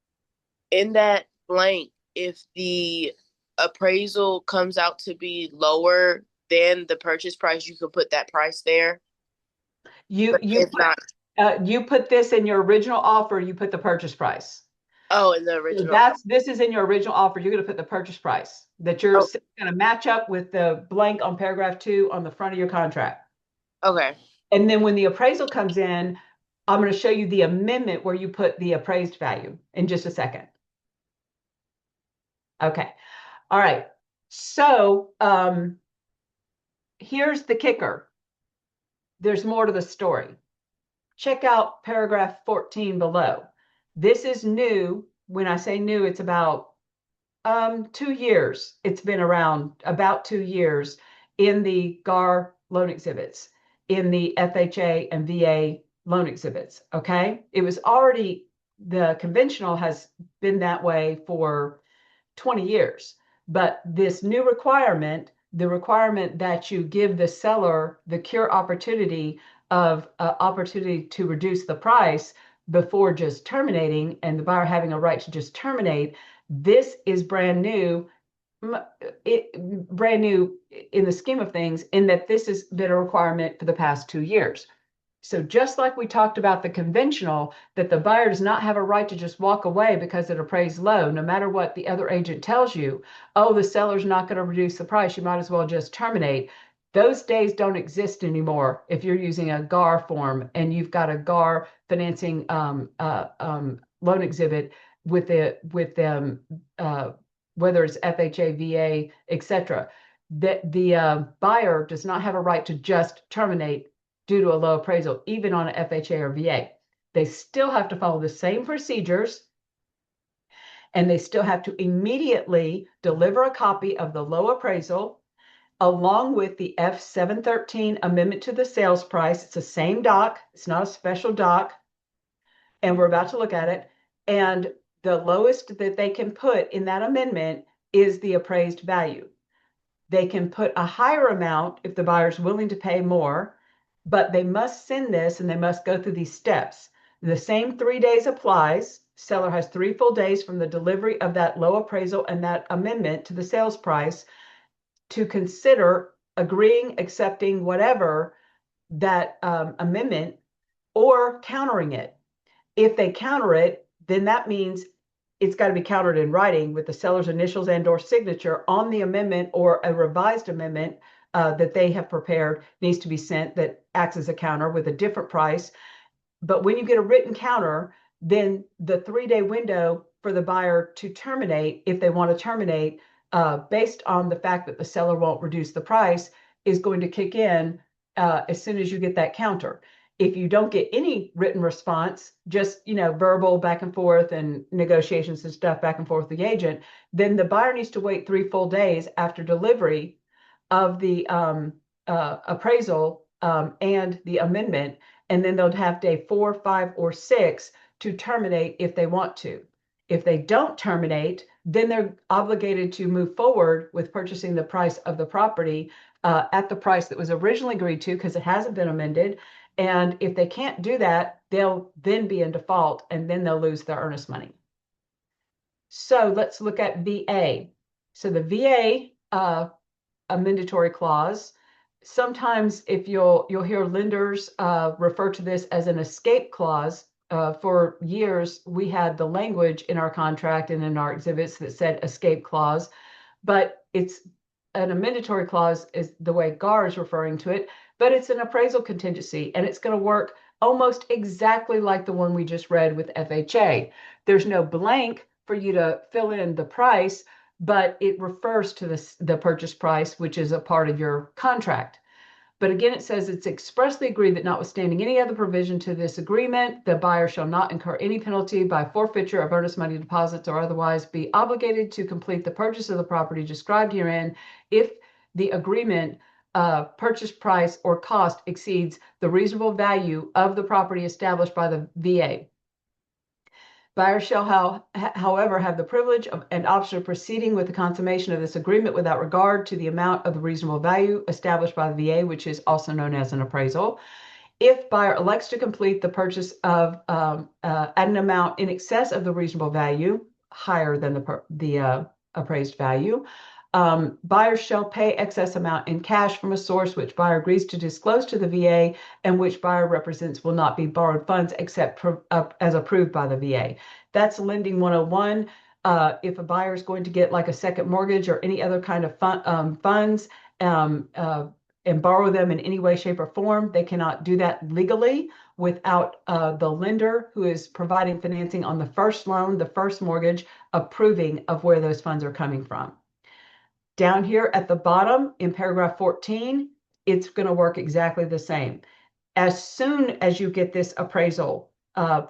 in that blank, if the appraisal comes out to be lower than the purchase price, you could put that price there. You put this in your original offer, you put the purchase price. Oh, in the So original. this is in your original offer. You're going to put the purchase price that you're going to match up with the blank on paragraph 2 on the front of your contract. Okay. And then when the appraisal comes in, I'm going to show you the amendment where you put the appraised value in just a second. Okay. All right. So here's the kicker. There's more to the story. Check out paragraph 14 below. This is new. When I say new, it's about 2 years. It's been around about 2 years in the GAR loan exhibits, in the FHA and VA loan exhibits. Okay. It was already, the conventional has been that way for 20 years. But this new requirement, the requirement that you give the seller the cure opportunity of opportunity to reduce the price before just terminating, and the buyer having a right to just terminate, this is brand new. Brand new in the scheme of things, in that this has been a requirement for the past 2 years. So just like we talked about the conventional, that the buyer does not have a right to just walk away because it appraised low, no matter what the other agent tells you. Oh, the seller's not going to reduce the price, you might as well just terminate. Those days don't exist anymore if you're using a GAR form and you've got a GAR financing loan exhibit with whether it's FHA, VA, etc. The buyer does not have a right to just terminate due to a low appraisal, even on an FHA or VA. They still have to follow the same procedures, and they still have to immediately deliver a copy of the low appraisal along with the F713 amendment to the sales price. It's the same doc. It's not a special doc. And we're about to look at it. And the lowest that they can put in that amendment is the appraised value. They can put a higher amount if the buyer's willing to pay more. but they must send this and they must go through these steps. The same 3 days applies. Seller has 3 full days from the delivery of that low appraisal and that amendment to the sales price to consider agreeing, accepting whatever that amendment or countering it. If they counter it, then that means it's got to be countered in writing with the seller's initials and or signature on the amendment, or a revised amendment that they have prepared needs to be sent that acts as a counter with a different price. But when you get a written counter, then the 3-day window for the buyer to terminate, if they want to terminate, based on the fact that the seller won't reduce the price, is going to kick in as soon as you get that counter. If you don't get any written response, just verbal back and forth and negotiations and stuff back and forth with the agent, then the buyer needs to wait 3 full days after delivery of the appraisal and the amendment, and then they'll have day 4, 5, or 6 to terminate if they want to. If they don't terminate, then they're obligated to move forward with purchasing the price of the property at the price that was originally agreed to, because it hasn't been amended. And if they can't do that, they'll then be in default, and then they'll lose their earnest money. So let's look at VA. So the VA amendatory clause. Sometimes if you'll hear lenders refer to this as an escape clause. For years, we had the language in our contract and in our exhibits that said escape clause, but it's an amendatory clause is the way GAR is referring to it, but it's an appraisal contingency, and it's going to work almost exactly like the one we just read with FHA. There's no blank for you to fill in the price, but it refers to the purchase price, which is a part of your contract. But again, it says it's expressly agreed that notwithstanding any other provision to this agreement, the buyer shall not incur any penalty by forfeiture of earnest money deposits or otherwise be obligated to complete the purchase of the property described herein if the agreement purchase price or cost exceeds the reasonable value of the property established by the VA. Buyers shall, however, have the privilege and option of proceeding with the consummation of this agreement without regard to the amount of the reasonable value established by the VA, which is also known as an appraisal. If buyer elects to complete the purchase of at an amount in excess of the reasonable value, higher than the appraised value, buyers shall pay excess amount in cash from a source which buyer agrees to disclose to the VA and which buyer represents will not be borrowed funds except as approved by the VA. That's Lending 101. If a buyer is going to get like a second mortgage or any other kind of funds and borrow them in any way, shape, or form, they cannot do that legally without the lender who is providing financing on the first loan, the first mortgage, approving of where those funds are coming from. Down here at the bottom in paragraph 14, it's going to work exactly the same. As soon as you get this appraisal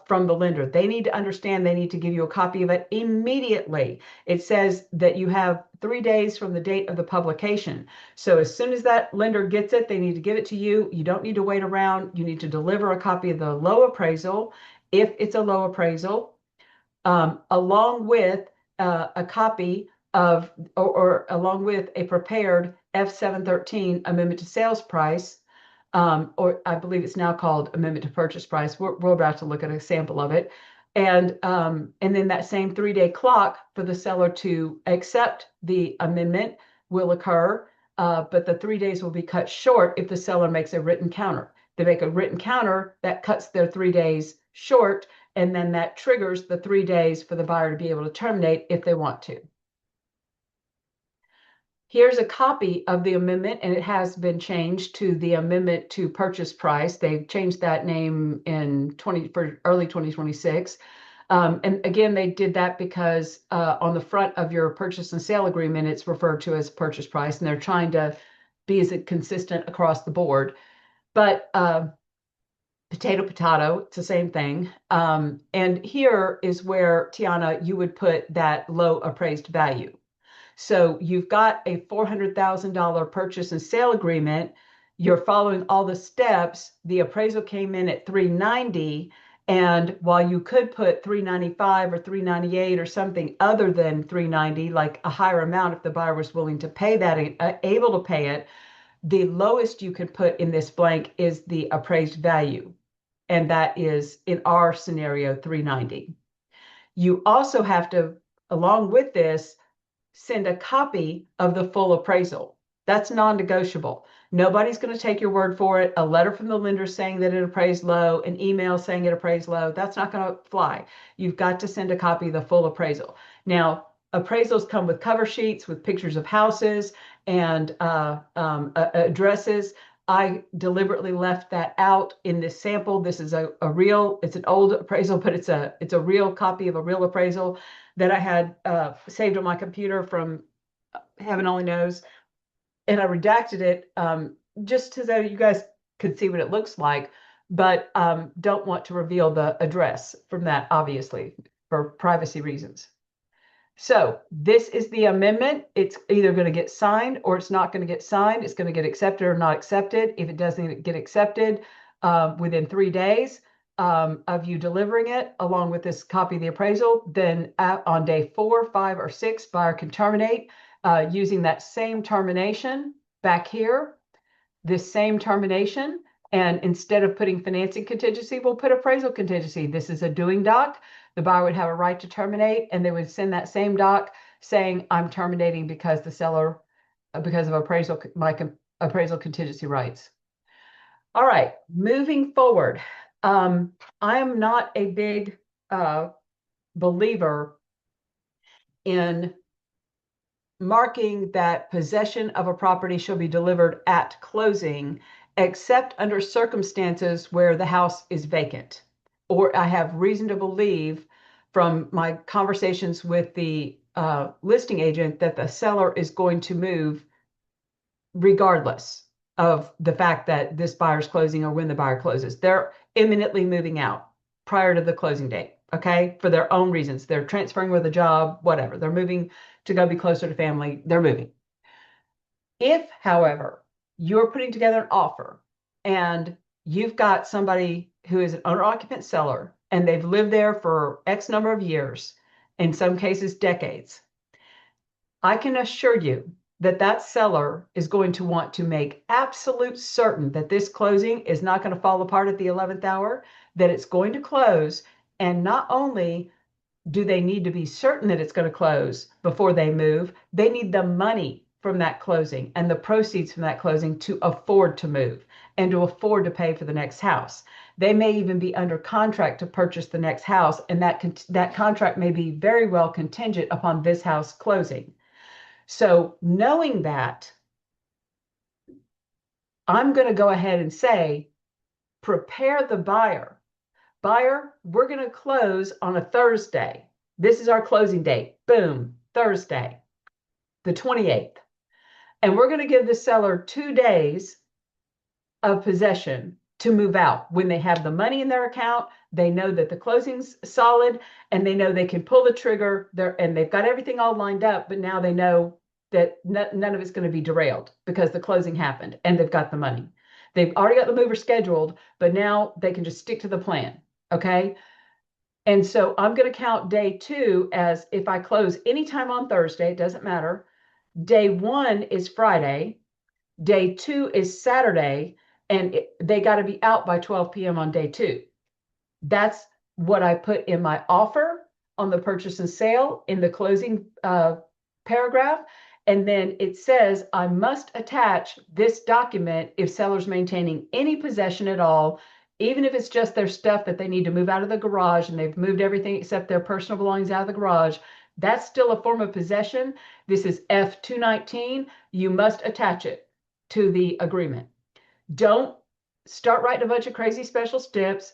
from the lender, they need to understand, they need to give you a copy of it immediately. It says that you have 3 days from the date of the publication. So as soon as that lender gets it, they need to give it to you. You don't need to wait around. You need to deliver a copy of the low appraisal, if it's a low appraisal, along with a copy of, or along with a prepared F713 amendment to sales price, or I believe it's now called amendment to purchase price. We're about to look at a sample of it. And then that same 3-day clock for the seller to accept the amendment will occur, but the 3 days will be cut short if the seller makes a written counter. They make a written counter that cuts their 3 days short, and then that triggers the 3 days for the buyer to be able to terminate if they want to. Here's a copy of the amendment, and it has been changed to the amendment to purchase price. They've changed that name for early 2026. And again, they did that because on the front of your purchase and sale agreement, it's referred to as purchase price, and they're trying to be as consistent across the board. But potato, potato, it's the same thing. And here is where, Tiana, you would put that low appraised value. So you've got a $400,000 purchase and sale agreement. You're following all the steps. The appraisal came in at 390. And while you could put 395 or 398 or something other than 390, like a higher amount if the buyer was willing to pay that, able to pay it, the lowest you can put in this blank is the appraised value. And that is, in our scenario, 390. You also have to, along with this, send a copy of the full appraisal. That's non-negotiable. Nobody's going to take your word for it. A letter from the lender saying that it appraised low, an email saying it appraised low, that's not going to fly. You've got to send a copy of the full appraisal. Now, appraisals come with cover sheets with pictures of houses and addresses. I deliberately left that out in this sample. This is a real, it's an old appraisal, but it's a real copy of a real appraisal that I had saved on my computer from heaven only knows. And I redacted it just so that you guys could see what it looks like, but don't want to reveal the address from that, obviously, for privacy reasons. So this is the amendment. It's either going to get signed or it's not going to get signed. It's going to get accepted or not accepted. If it doesn't get accepted within 3 days of you delivering it, along with this copy of the appraisal, then on day 4, 5, or 6, buyer can terminate using that same termination back here, this same termination. And instead of putting financing contingency, we'll put appraisal contingency. This is a doing doc. The buyer would have a right to terminate, and they would send that same doc saying, I'm terminating because the seller, because of appraisal, my appraisal contingency rights. All right, moving forward. I am not a big believer in marking that possession of a property shall be delivered at closing, except under circumstances where the house is vacant, or I have reason to believe from my conversations with the listing agent that the seller is going to move regardless of the fact that this buyer's closing or when the buyer closes. They're imminently moving out prior to the closing date, okay, for their own reasons. They're transferring with a job, whatever. They're moving to go be closer to family. They're moving. If, however, you're putting together an offer and you've got somebody who is an owner-occupant seller and they've lived there for X number of years, in some cases decades, I can assure you that that seller is going to want to make absolute certain that this closing is not going to fall apart at the 11th hour, that it's going to close. And not only do they need to be certain that it's going to close before they move, they need the money from that closing and the proceeds from that closing to afford to move and to afford to pay for the next house. They may even be under contract to purchase the next house, and that contract may be very well contingent upon this house closing. So knowing that, I'm going to go ahead and say, prepare the buyer. Buyer, we're going to close on a Thursday. This is our closing date. Boom, Thursday, the 28th. And we're going to give the seller 2 days of possession to move out. When they have the money in their account, they know that the closing's solid, and they know they can pull the trigger there, and they've got everything all lined up, but now they know that none of it's going to be derailed because the closing happened and they've got the money. They've already got the mover scheduled, but now they can just stick to the plan. Okay. And so I'm going to count day 2 as if I close anytime on Thursday, it doesn't matter. Day 1 is Friday. Day 2 is Saturday. And they got to be out by 12 p.m. on day 2. That's what I put in my offer on the purchase and sale in the closing paragraph. And then it says I must attach this document if seller's maintaining any possession at all, even if it's just their stuff that they need to move out of the garage and they've moved everything except their personal belongings out of the garage. That's still a form of possession. This is F219. You must attach it to the agreement. Don't start writing a bunch of crazy special steps.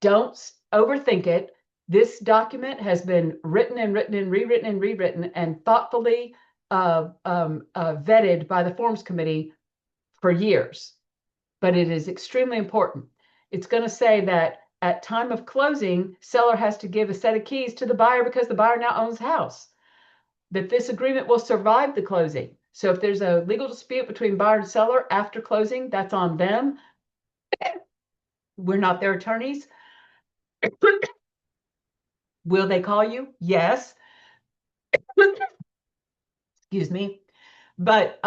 Don't overthink it. This document has been written and written and rewritten and rewritten and thoughtfully vetted by the forms committee for years, but it is extremely important. It's going to say that at time of closing, seller has to give a set of keys to the buyer because the buyer now owns the house, that this agreement will survive the closing. So if there's a legal dispute between buyer and seller after closing, that's on them. We're not their attorneys. Will they call you? Yes. Excuse me. But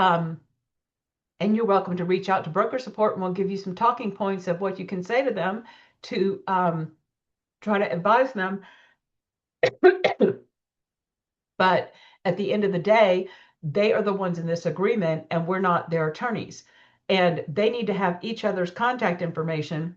And you're welcome to reach out to broker support, and we'll give you some talking points of what you can say to them to try to advise them. But at the end of the day, they are the ones in this agreement, and we're not their attorneys. And they need to have each other's contact information,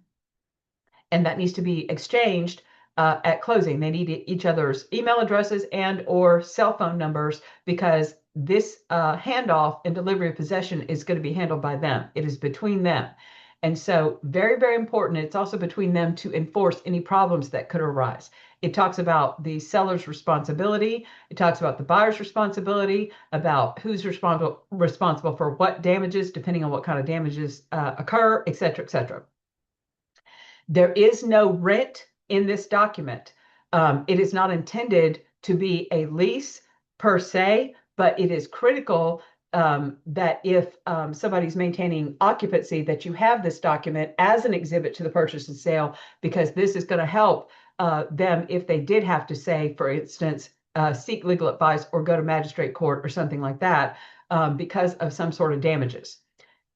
and that needs to be exchanged at closing. They need each other's email addresses and or cell phone numbers, because this handoff and delivery of possession is going to be handled by them. It is between them. And so very, very important. It's also between them to enforce any problems that could arise. It talks about the seller's responsibility. It talks about the buyer's responsibility, about who's responsible for what damages, depending on what kind of damages occur, et cetera, et cetera. There is no rent in this document. It is not intended to be a lease per se, but it is critical that if somebody's maintaining occupancy, that you have this document as an exhibit to the purchase and sale, because this is going to help them if they did have to, say, for instance, seek legal advice or go to magistrate court or something like that because of some sort of damages.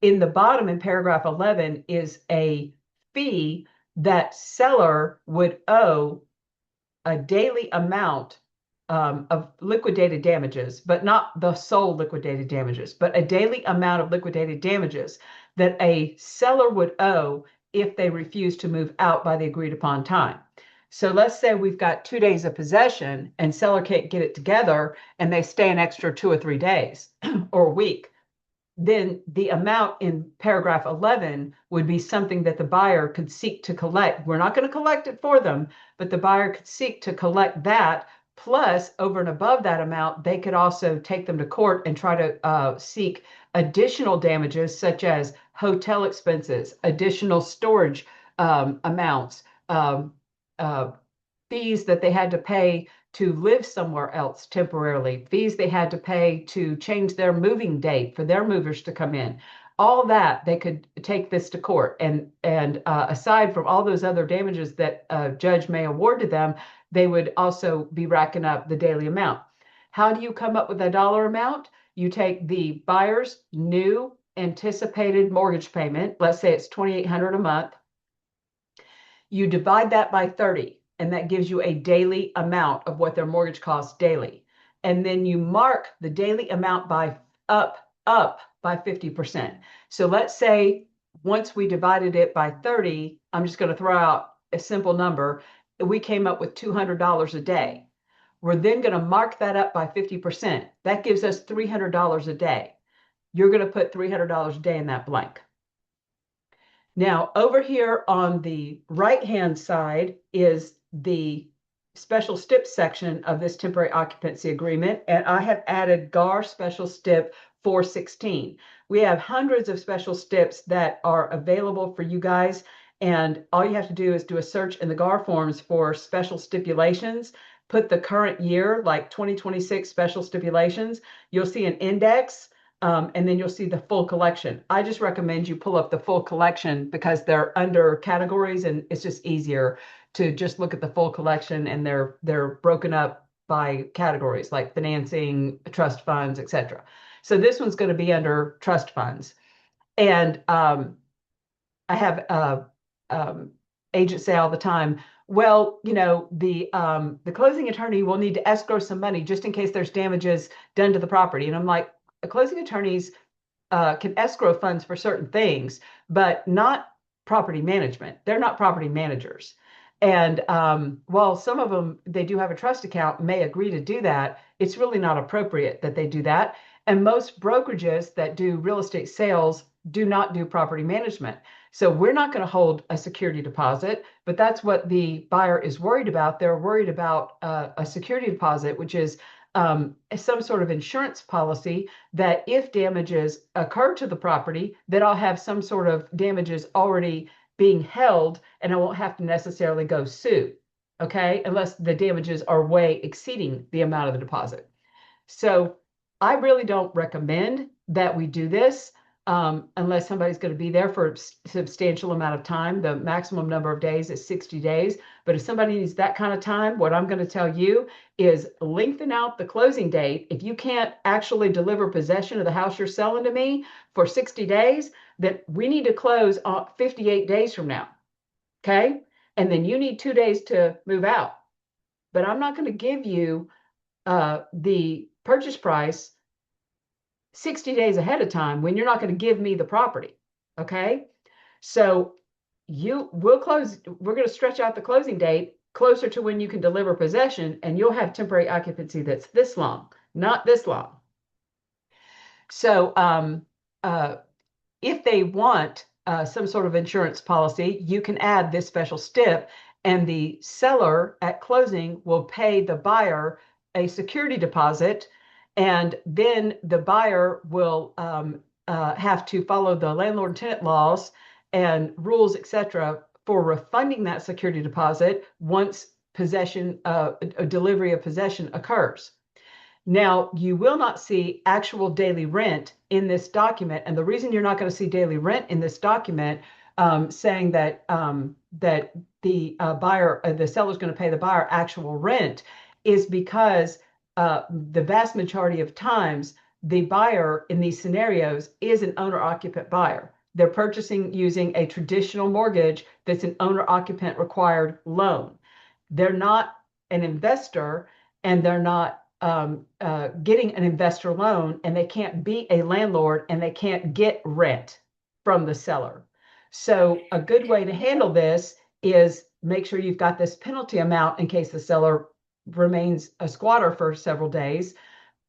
In the bottom, in paragraph 11, is a fee that seller would owe a daily amount of liquidated damages, but not the sole liquidated damages, but a daily amount of liquidated damages that a seller would owe if they refuse to move out by the agreed upon time. So let's say we've got 2 days of possession and seller can't get it together and they stay an extra 2 or 3 days or a week. Then the amount in paragraph 11 would be something that the buyer could seek to collect. We're not going to collect it for them, but the buyer could seek to collect that. Plus, over and above that amount, they could also take them to court and try to seek additional damages, such as hotel expenses, additional storage amounts, fees that they had to pay to live somewhere else temporarily, fees they had to pay to change their moving date for their movers to come in. All that, they could take this to court. And aside from all those other damages that a judge may award to them, they would also be racking up the daily amount. How do you come up with a dollar amount? You take the buyer's new anticipated mortgage payment. Let's say it's $2,800 a month. You divide that by 30. And that gives you a daily amount of what their mortgage costs daily. And then you mark the daily amount by up by 50%. So let's say once we divided it by 30, I'm just going to throw out a simple number, we came up with $200 a day. We're then going to mark that up by 50%. That gives us $300 a day. You're going to put $300 a day in that blank. Now, over here on the right-hand side is the special stip section of this temporary occupancy agreement, and I have added GAR special stip 416. We have hundreds of special stips that are available for you guys, and all you have to do is do a search in the GAR forms for special stipulations, put the current year, like 2026 special stipulations. You'll see an index. And then you'll see the full collection. I just recommend you pull up the full collection because they're under categories, and it's just easier to just look at the full collection, and they're broken up by categories like financing, trust funds, etc. So this one's going to be under trust funds. And I have agents say all the time, well, you know, the closing attorney will need to escrow some money just in case there's damages done to the property. And I'm like, closing attorneys can escrow funds for certain things, but not property management. They're not property managers. And while some of them, they do have a trust account, may agree to do that, it's really not appropriate that they do that. And most brokerages that do real estate sales do not do property management. So we're not going to hold a security deposit, but that's what the buyer is worried about. They're worried about a security deposit, which is some sort of insurance policy that if damages occur to the property, that I'll have some sort of damages already being held and I won't have to necessarily go sue, okay, unless the damages are way exceeding the amount of the deposit. So I really don't recommend that we do this. unless somebody's going to be there for a substantial amount of time. The maximum number of days is 60 days. But if somebody needs that kind of time, what I'm going to tell you is lengthen out the closing date. If you can't actually deliver possession of the house you're selling to me for 60 days, then we need to close on 58 days from now. Okay. And then you need 2 days to move out. But I'm not going to give you the purchase price 60 days ahead of time when you're not going to give me the property. Okay. So we're going to stretch out the closing date closer to when you can deliver possession, and you'll have temporary occupancy that's this long, not this long. So if they want some sort of insurance policy, you can add this special stip, and the seller at closing will pay the buyer a security deposit, and then the buyer will have to follow the landlord-tenant laws and rules, etc., for refunding that security deposit once possession, a delivery of possession occurs. Now, you will not see actual daily rent in this document, and the reason you're not going to see daily rent in this document, saying that that the buyer, the seller is going to pay the buyer actual rent, is because the vast majority of times the buyer in these scenarios is an owner-occupant buyer. They're purchasing using a traditional mortgage that's an owner-occupant required loan. They're not an investor, and they're not getting an investor loan, and they can't be a landlord, and they can't get rent from the seller. So a good way to handle this is make sure you've got this penalty amount in case the seller remains a squatter for several days.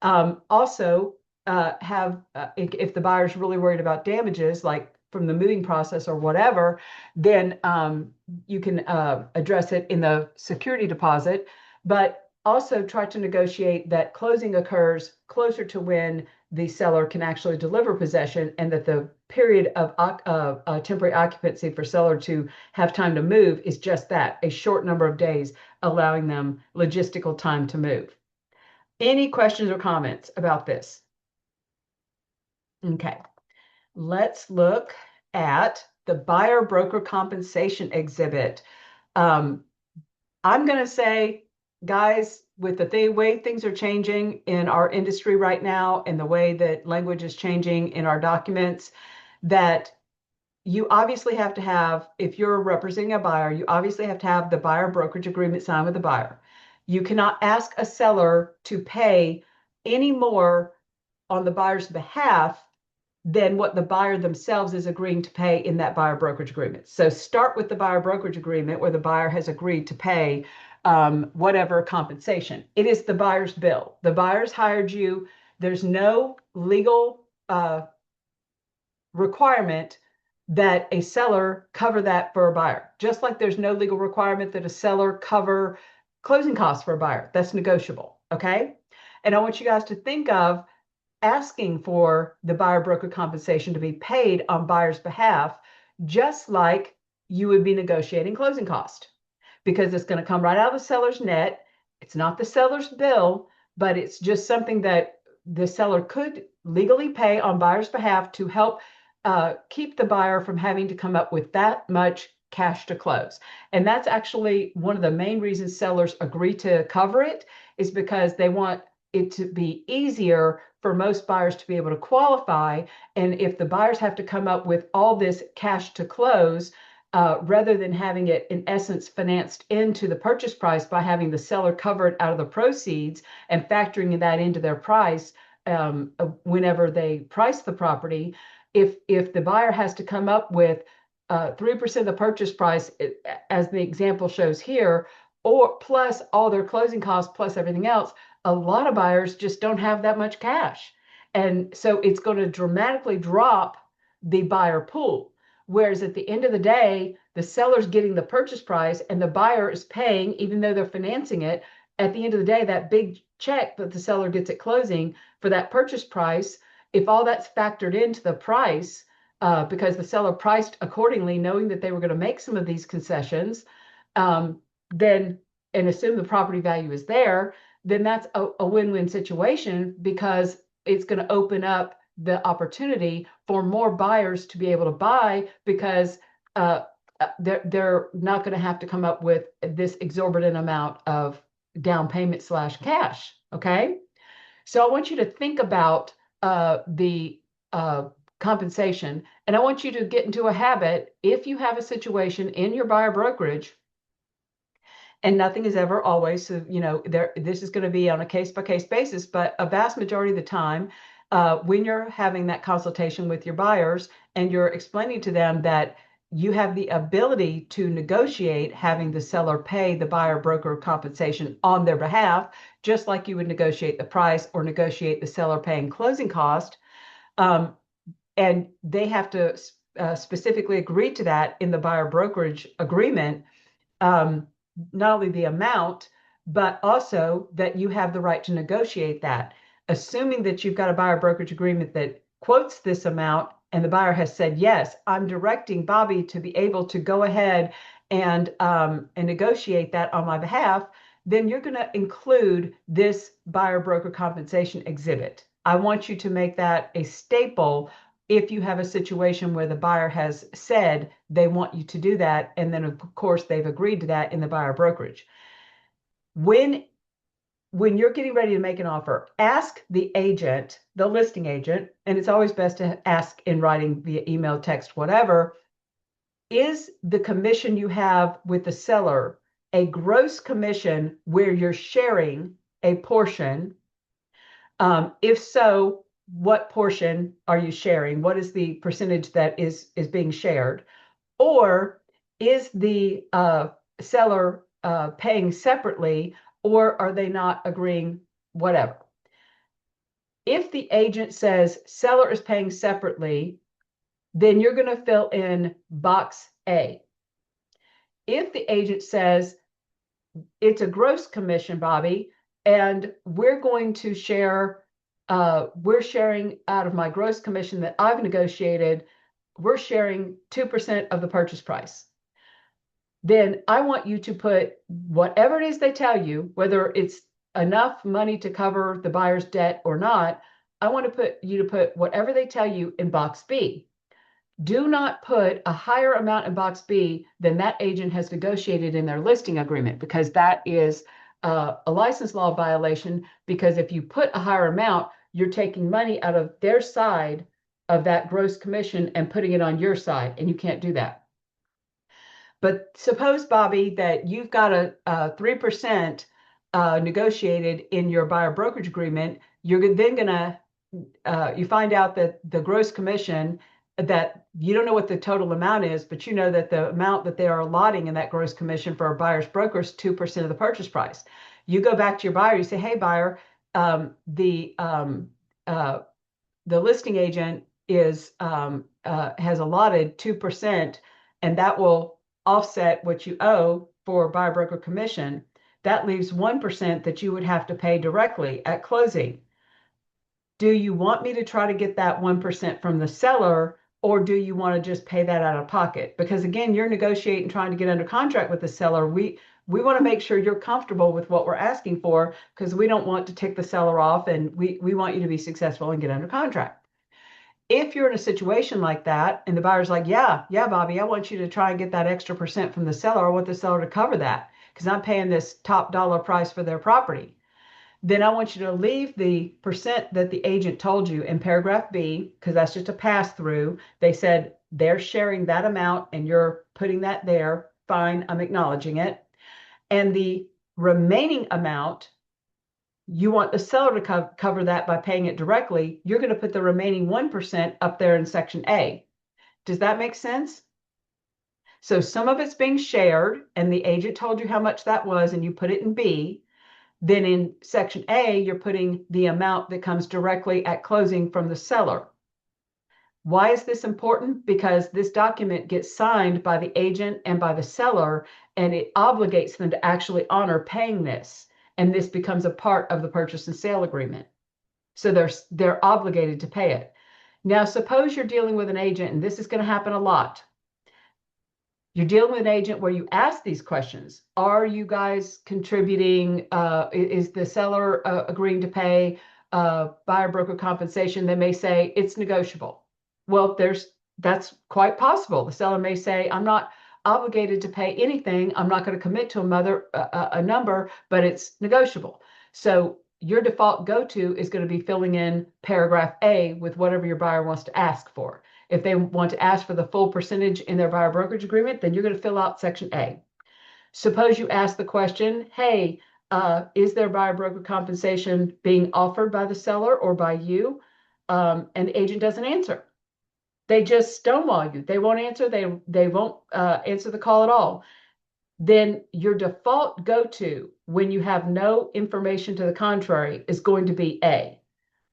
Also, if the buyer's really worried about damages, like from the moving process or whatever, then you can address it in the security deposit. But also try to negotiate that closing occurs closer to when the seller can actually deliver possession, and that the period of temporary occupancy for seller to have time to move is just that, a short number of days, allowing them logistical time to move. Any questions or comments about this? Okay, let's look at the buyer broker compensation exhibit. I'm going to say, guys, with the way things are changing in our industry right now, and the way that language is changing in our documents, that you obviously have to have, if you're representing a buyer, you obviously have to have the buyer brokerage agreement signed with the buyer. You cannot ask a seller to pay any more on the buyer's behalf than what the buyer themselves is agreeing to pay in that buyer brokerage agreement. So start with the buyer brokerage agreement where the buyer has agreed to pay whatever compensation. It is the buyer's bill. The buyer's hired you. There's no legal requirement that a seller cover that for a buyer. Just like there's no legal requirement that a seller cover closing costs for a buyer. That's negotiable, okay? And I want you guys to think of asking for the buyer broker compensation to be paid on buyer's behalf, just like you would be negotiating closing cost, because it's going to come right out of the seller's net. It's not the seller's bill, but it's just something that the seller could legally pay on buyer's behalf to help keep the buyer from having to come up with that much cash to close. And that's actually one of the main reasons sellers agree to cover it, is because they want it to be easier for most buyers to be able to qualify. And if the buyers have to come up with all this cash to close, rather than having it in essence financed into the purchase price by having the seller cover it out of the proceeds and factoring that into their price whenever they price the property, if the buyer has to come up with 3% of the purchase price, as the example shows here, or plus all their closing costs plus everything else, a lot of buyers just don't have that much cash. And so it's going to dramatically drop the buyer pool. Whereas at the end of the day, the seller's getting the purchase price and the buyer is paying, even though they're financing it. At the end of the day, that big check that the seller gets at closing for that purchase price, if all that's factored into the price, because the seller priced accordingly, knowing that they were going to make some of these concessions, then, and assume the property value is there, then that's a win-win situation, because it's going to open up the opportunity for more buyers to be able to buy, because they're not going to have to come up with this exorbitant amount of down payment / cash. Okay. So I want you to think about the compensation, and I want you to get into a habit. If you have a situation in your buyer brokerage, and nothing is ever always, so this is going to be on a case-by-case basis, but a vast majority of the time, when you're having that consultation with your buyers and you're explaining to them that you have the ability to negotiate having the seller pay the buyer broker compensation on their behalf, just like you would negotiate the price or negotiate the seller paying closing cost. And they have to specifically agree to that in the buyer brokerage agreement. Not only the amount, but also that you have the right to negotiate that. Assuming that you've got a buyer brokerage agreement that quotes this amount and the buyer has said, yes, I'm directing Bobby to be able to go ahead and negotiate that on my behalf, then you're going to include this buyer broker compensation exhibit. I want you to make that a staple if you have a situation where the buyer has said they want you to do that, and then of course they've agreed to that in the buyer brokerage. When you're getting ready to make an offer, ask the agent, the listing agent, and it's always best to ask in writing via email, text, whatever, is the commission you have with the seller a gross commission where you're sharing a portion? If so, what portion are you sharing? What is the percentage that is being shared? Or is the seller paying separately, or are they not agreeing, whatever? If the agent says seller is paying separately, then you're going to fill in box A. If the agent says it's a gross commission, Bobby, and we're going to share, we're sharing out of my gross commission that I've negotiated, we're sharing 2% of the purchase price, then I want you to put whatever it is they tell you, whether it's enough money to cover the buyer's debt or not. I want to put you to put whatever they tell you in box B. Do not put a higher amount in box B than that agent has negotiated in their listing agreement, because that is a license law violation. Because if you put a higher amount, you're taking money out of their side of that gross commission and putting it on your side, and you can't do that. But suppose, Bobby, that you've got a 3% negotiated in your buyer brokerage agreement. You're then going to, you find out that the gross commission, that you don't know what the total amount is, but you know that the amount that they are allotting in that gross commission for a buyer's broker is 2% of the purchase price. You go back to your buyer, you say, hey, buyer, the listing agent has allotted 2%, and that will offset what you owe for buyer broker commission. That leaves 1% that you would have to pay directly at closing. Do you want me to try to get that 1% from the seller, or do you want to just pay that out of pocket? Because again, you're negotiating, trying to get under contract with the seller. We want to make sure you're comfortable with what we're asking for, because we don't want to tick the seller off, and we want you to be successful and get under contract. If you're in a situation like that and the buyer's like, yeah, Bobby, I want you to try and get that extra percent from the seller. I want the seller to cover that because I'm paying this top dollar price for their property. Then I want you to leave the percent that the agent told you in paragraph B, because that's just a pass through. They said they're sharing that amount and you're putting that there. Fine, I'm acknowledging it. And the remaining amount, you want the seller to cover that by paying it directly. You're going to put the remaining 1% up there in section A. Does that make sense? So some of it's being shared and the agent told you how much that was and you put it in B. Then in section A, you're putting the amount that comes directly at closing from the seller. Why is this important? Because this document gets signed by the agent and by the seller, and it obligates them to actually honor paying this. And this becomes a part of the purchase and sale agreement. So they're obligated to pay it. Now, suppose you're dealing with an agent, and this is going to happen a lot. You're dealing with an agent where you ask these questions. Are you guys contributing? Is the seller agreeing to pay? buyer broker compensation, they may say it's negotiable. Well, that's quite possible. The seller may say, I'm not obligated to pay anything. I'm not going to commit to a number, but it's negotiable. So your default go-to is going to be filling in paragraph A with whatever your buyer wants to ask for. If they want to ask for the full percentage in their buyer brokerage agreement, then you're going to fill out section A. Suppose you ask the question, hey, is there buyer broker compensation being offered by the seller or by you? And the agent doesn't answer. They just stonewall you. They won't answer. They won't answer the call at all. Then your default go-to when you have no information to the contrary is going to be A.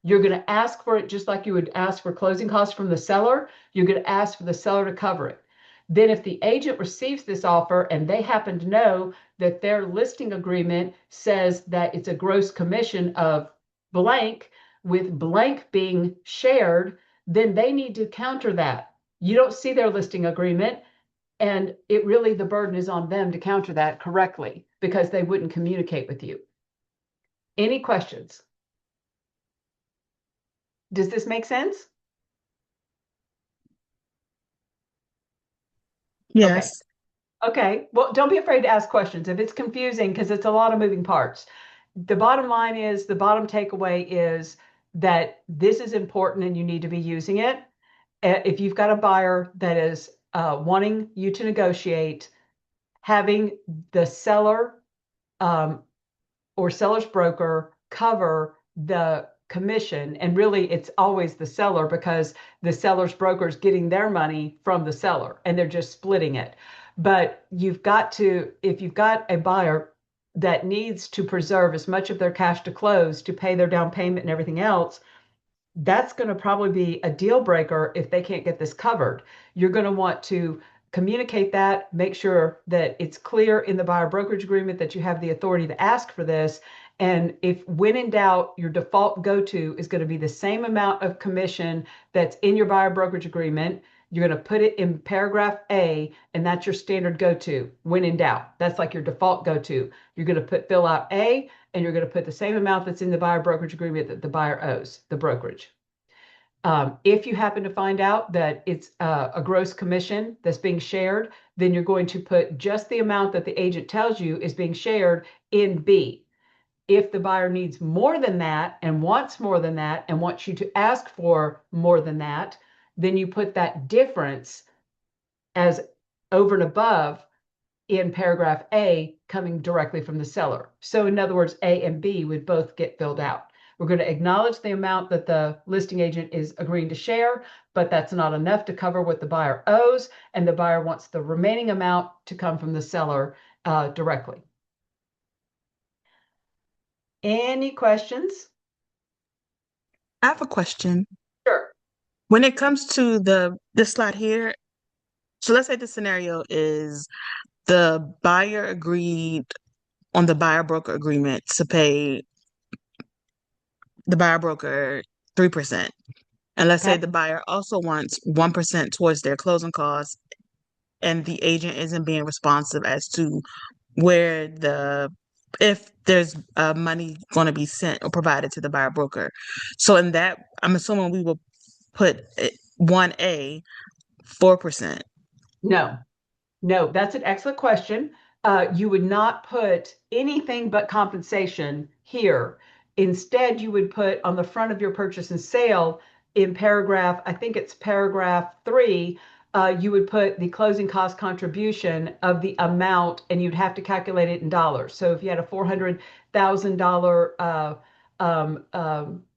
You're going to ask for it just like you would ask for closing costs from the seller. You're going to ask for the seller to cover it. Then if the agent receives this offer and they happen to know that their listing agreement says that it's a gross commission of blank, with blank being shared, then they need to counter that. You don't see their listing agreement, and the burden is on them to counter that correctly because they wouldn't communicate with you. Any questions? Does this make sense? Yes. Okay. Well, don't be afraid to ask questions if it's confusing because it's a lot of moving parts. The bottom line is, the bottom takeaway is that this is important and you need to be using it. If you've got a buyer that is wanting you to negotiate, having the seller or seller's broker cover the commission, and really it's always the seller because the seller's broker is getting their money from the seller and they're just splitting it. But you've got to, if you've got a buyer that needs to preserve as much of their cash to close to pay their down payment and everything else, that's going to probably be a deal breaker if they can't get this covered. You're going to want to communicate that, make sure that it's clear in the buyer brokerage agreement that you have the authority to ask for this. And if, when in doubt, your default go-to is going to be the same amount of commission that's in your buyer brokerage agreement, you're going to put it in paragraph A, and that's your standard go-to when in doubt. That's like your default go-to. You're going to fill out A, and you're going to put the same amount that's in the buyer brokerage agreement that the buyer owes the brokerage. If you happen to find out that it's a gross commission that's being shared, then you're going to put just the amount that the agent tells you is being shared in B. If the buyer needs more than that and wants more than that and wants you to ask for more than that, then you put that difference as over and above in paragraph A coming directly from the seller. So in other words, A and B would both get filled out. We're going to acknowledge the amount that the listing agent is agreeing to share, but that's not enough to cover what the buyer owes, and the buyer wants the remaining amount to come from the seller directly. Any questions? I have a question. Sure. When it comes to this slide here, so let's say the scenario is the buyer agreed on the buyer broker agreement to pay the buyer broker 3%. And let's say Okay. the buyer also wants 1% towards their closing costs, and the agent isn't being responsive as to if there's money going to be sent or provided to the buyer broker. So in that, I'm assuming we will put 1A, 4%. No, that's an excellent question. You would not put anything but compensation here. Instead, you would put on the front of your purchase and sale in paragraph, I think it's paragraph 3, you would put the closing cost contribution of the amount, and you'd have to calculate it in dollars. So if you had a $400,000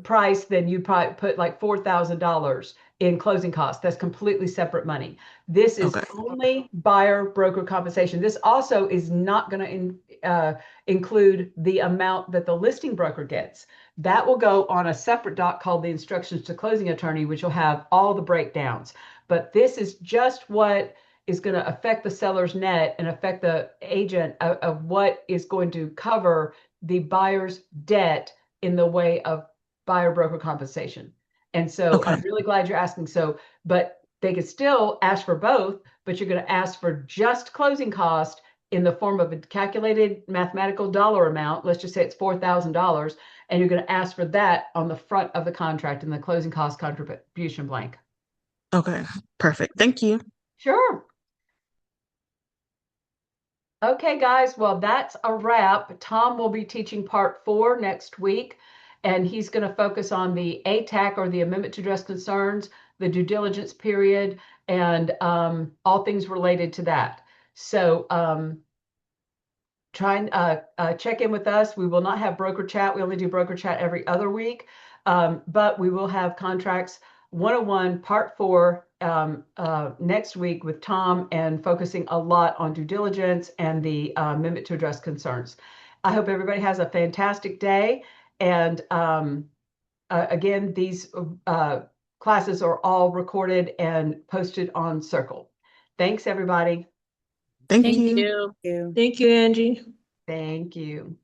price, then you'd probably put like $4,000 in closing costs. That's completely separate money. This is Okay. only buyer broker compensation. This also is not going to include the amount that the listing broker gets. That will go on a separate doc called the instructions to closing attorney, which will have all the breakdowns. But this is just what is going to affect the seller's net and affect the agent of what is going to cover the buyer's debt in the way of buyer broker compensation. And so Okay. I'm really glad you're asking. So, but they could still ask for both, but you're going to ask for just closing cost in the form of a calculated mathematical dollar amount. Let's just say it's $4,000, and you're going to ask for that on the front of the contract in the closing cost contribution blank. Okay, perfect. Thank you. Sure. Okay, guys, well, that's a wrap. Tom will be teaching part 4 next week, and he's going to focus on the ATAC, or the Amendment to Address Concerns, the due diligence period, and all things related to that. So try and check in with us. We will not have broker chat. We only do broker chat every other week, but we will have Contracts 101 part 4 next week with Tom, and focusing a lot on due diligence and the Amendment to Address Concerns. I hope everybody has a fantastic day. And again, these classes are all recorded and posted on Circle. Thanks, everybody. Thank Thank you. you. Thank you, Angie. Thank you.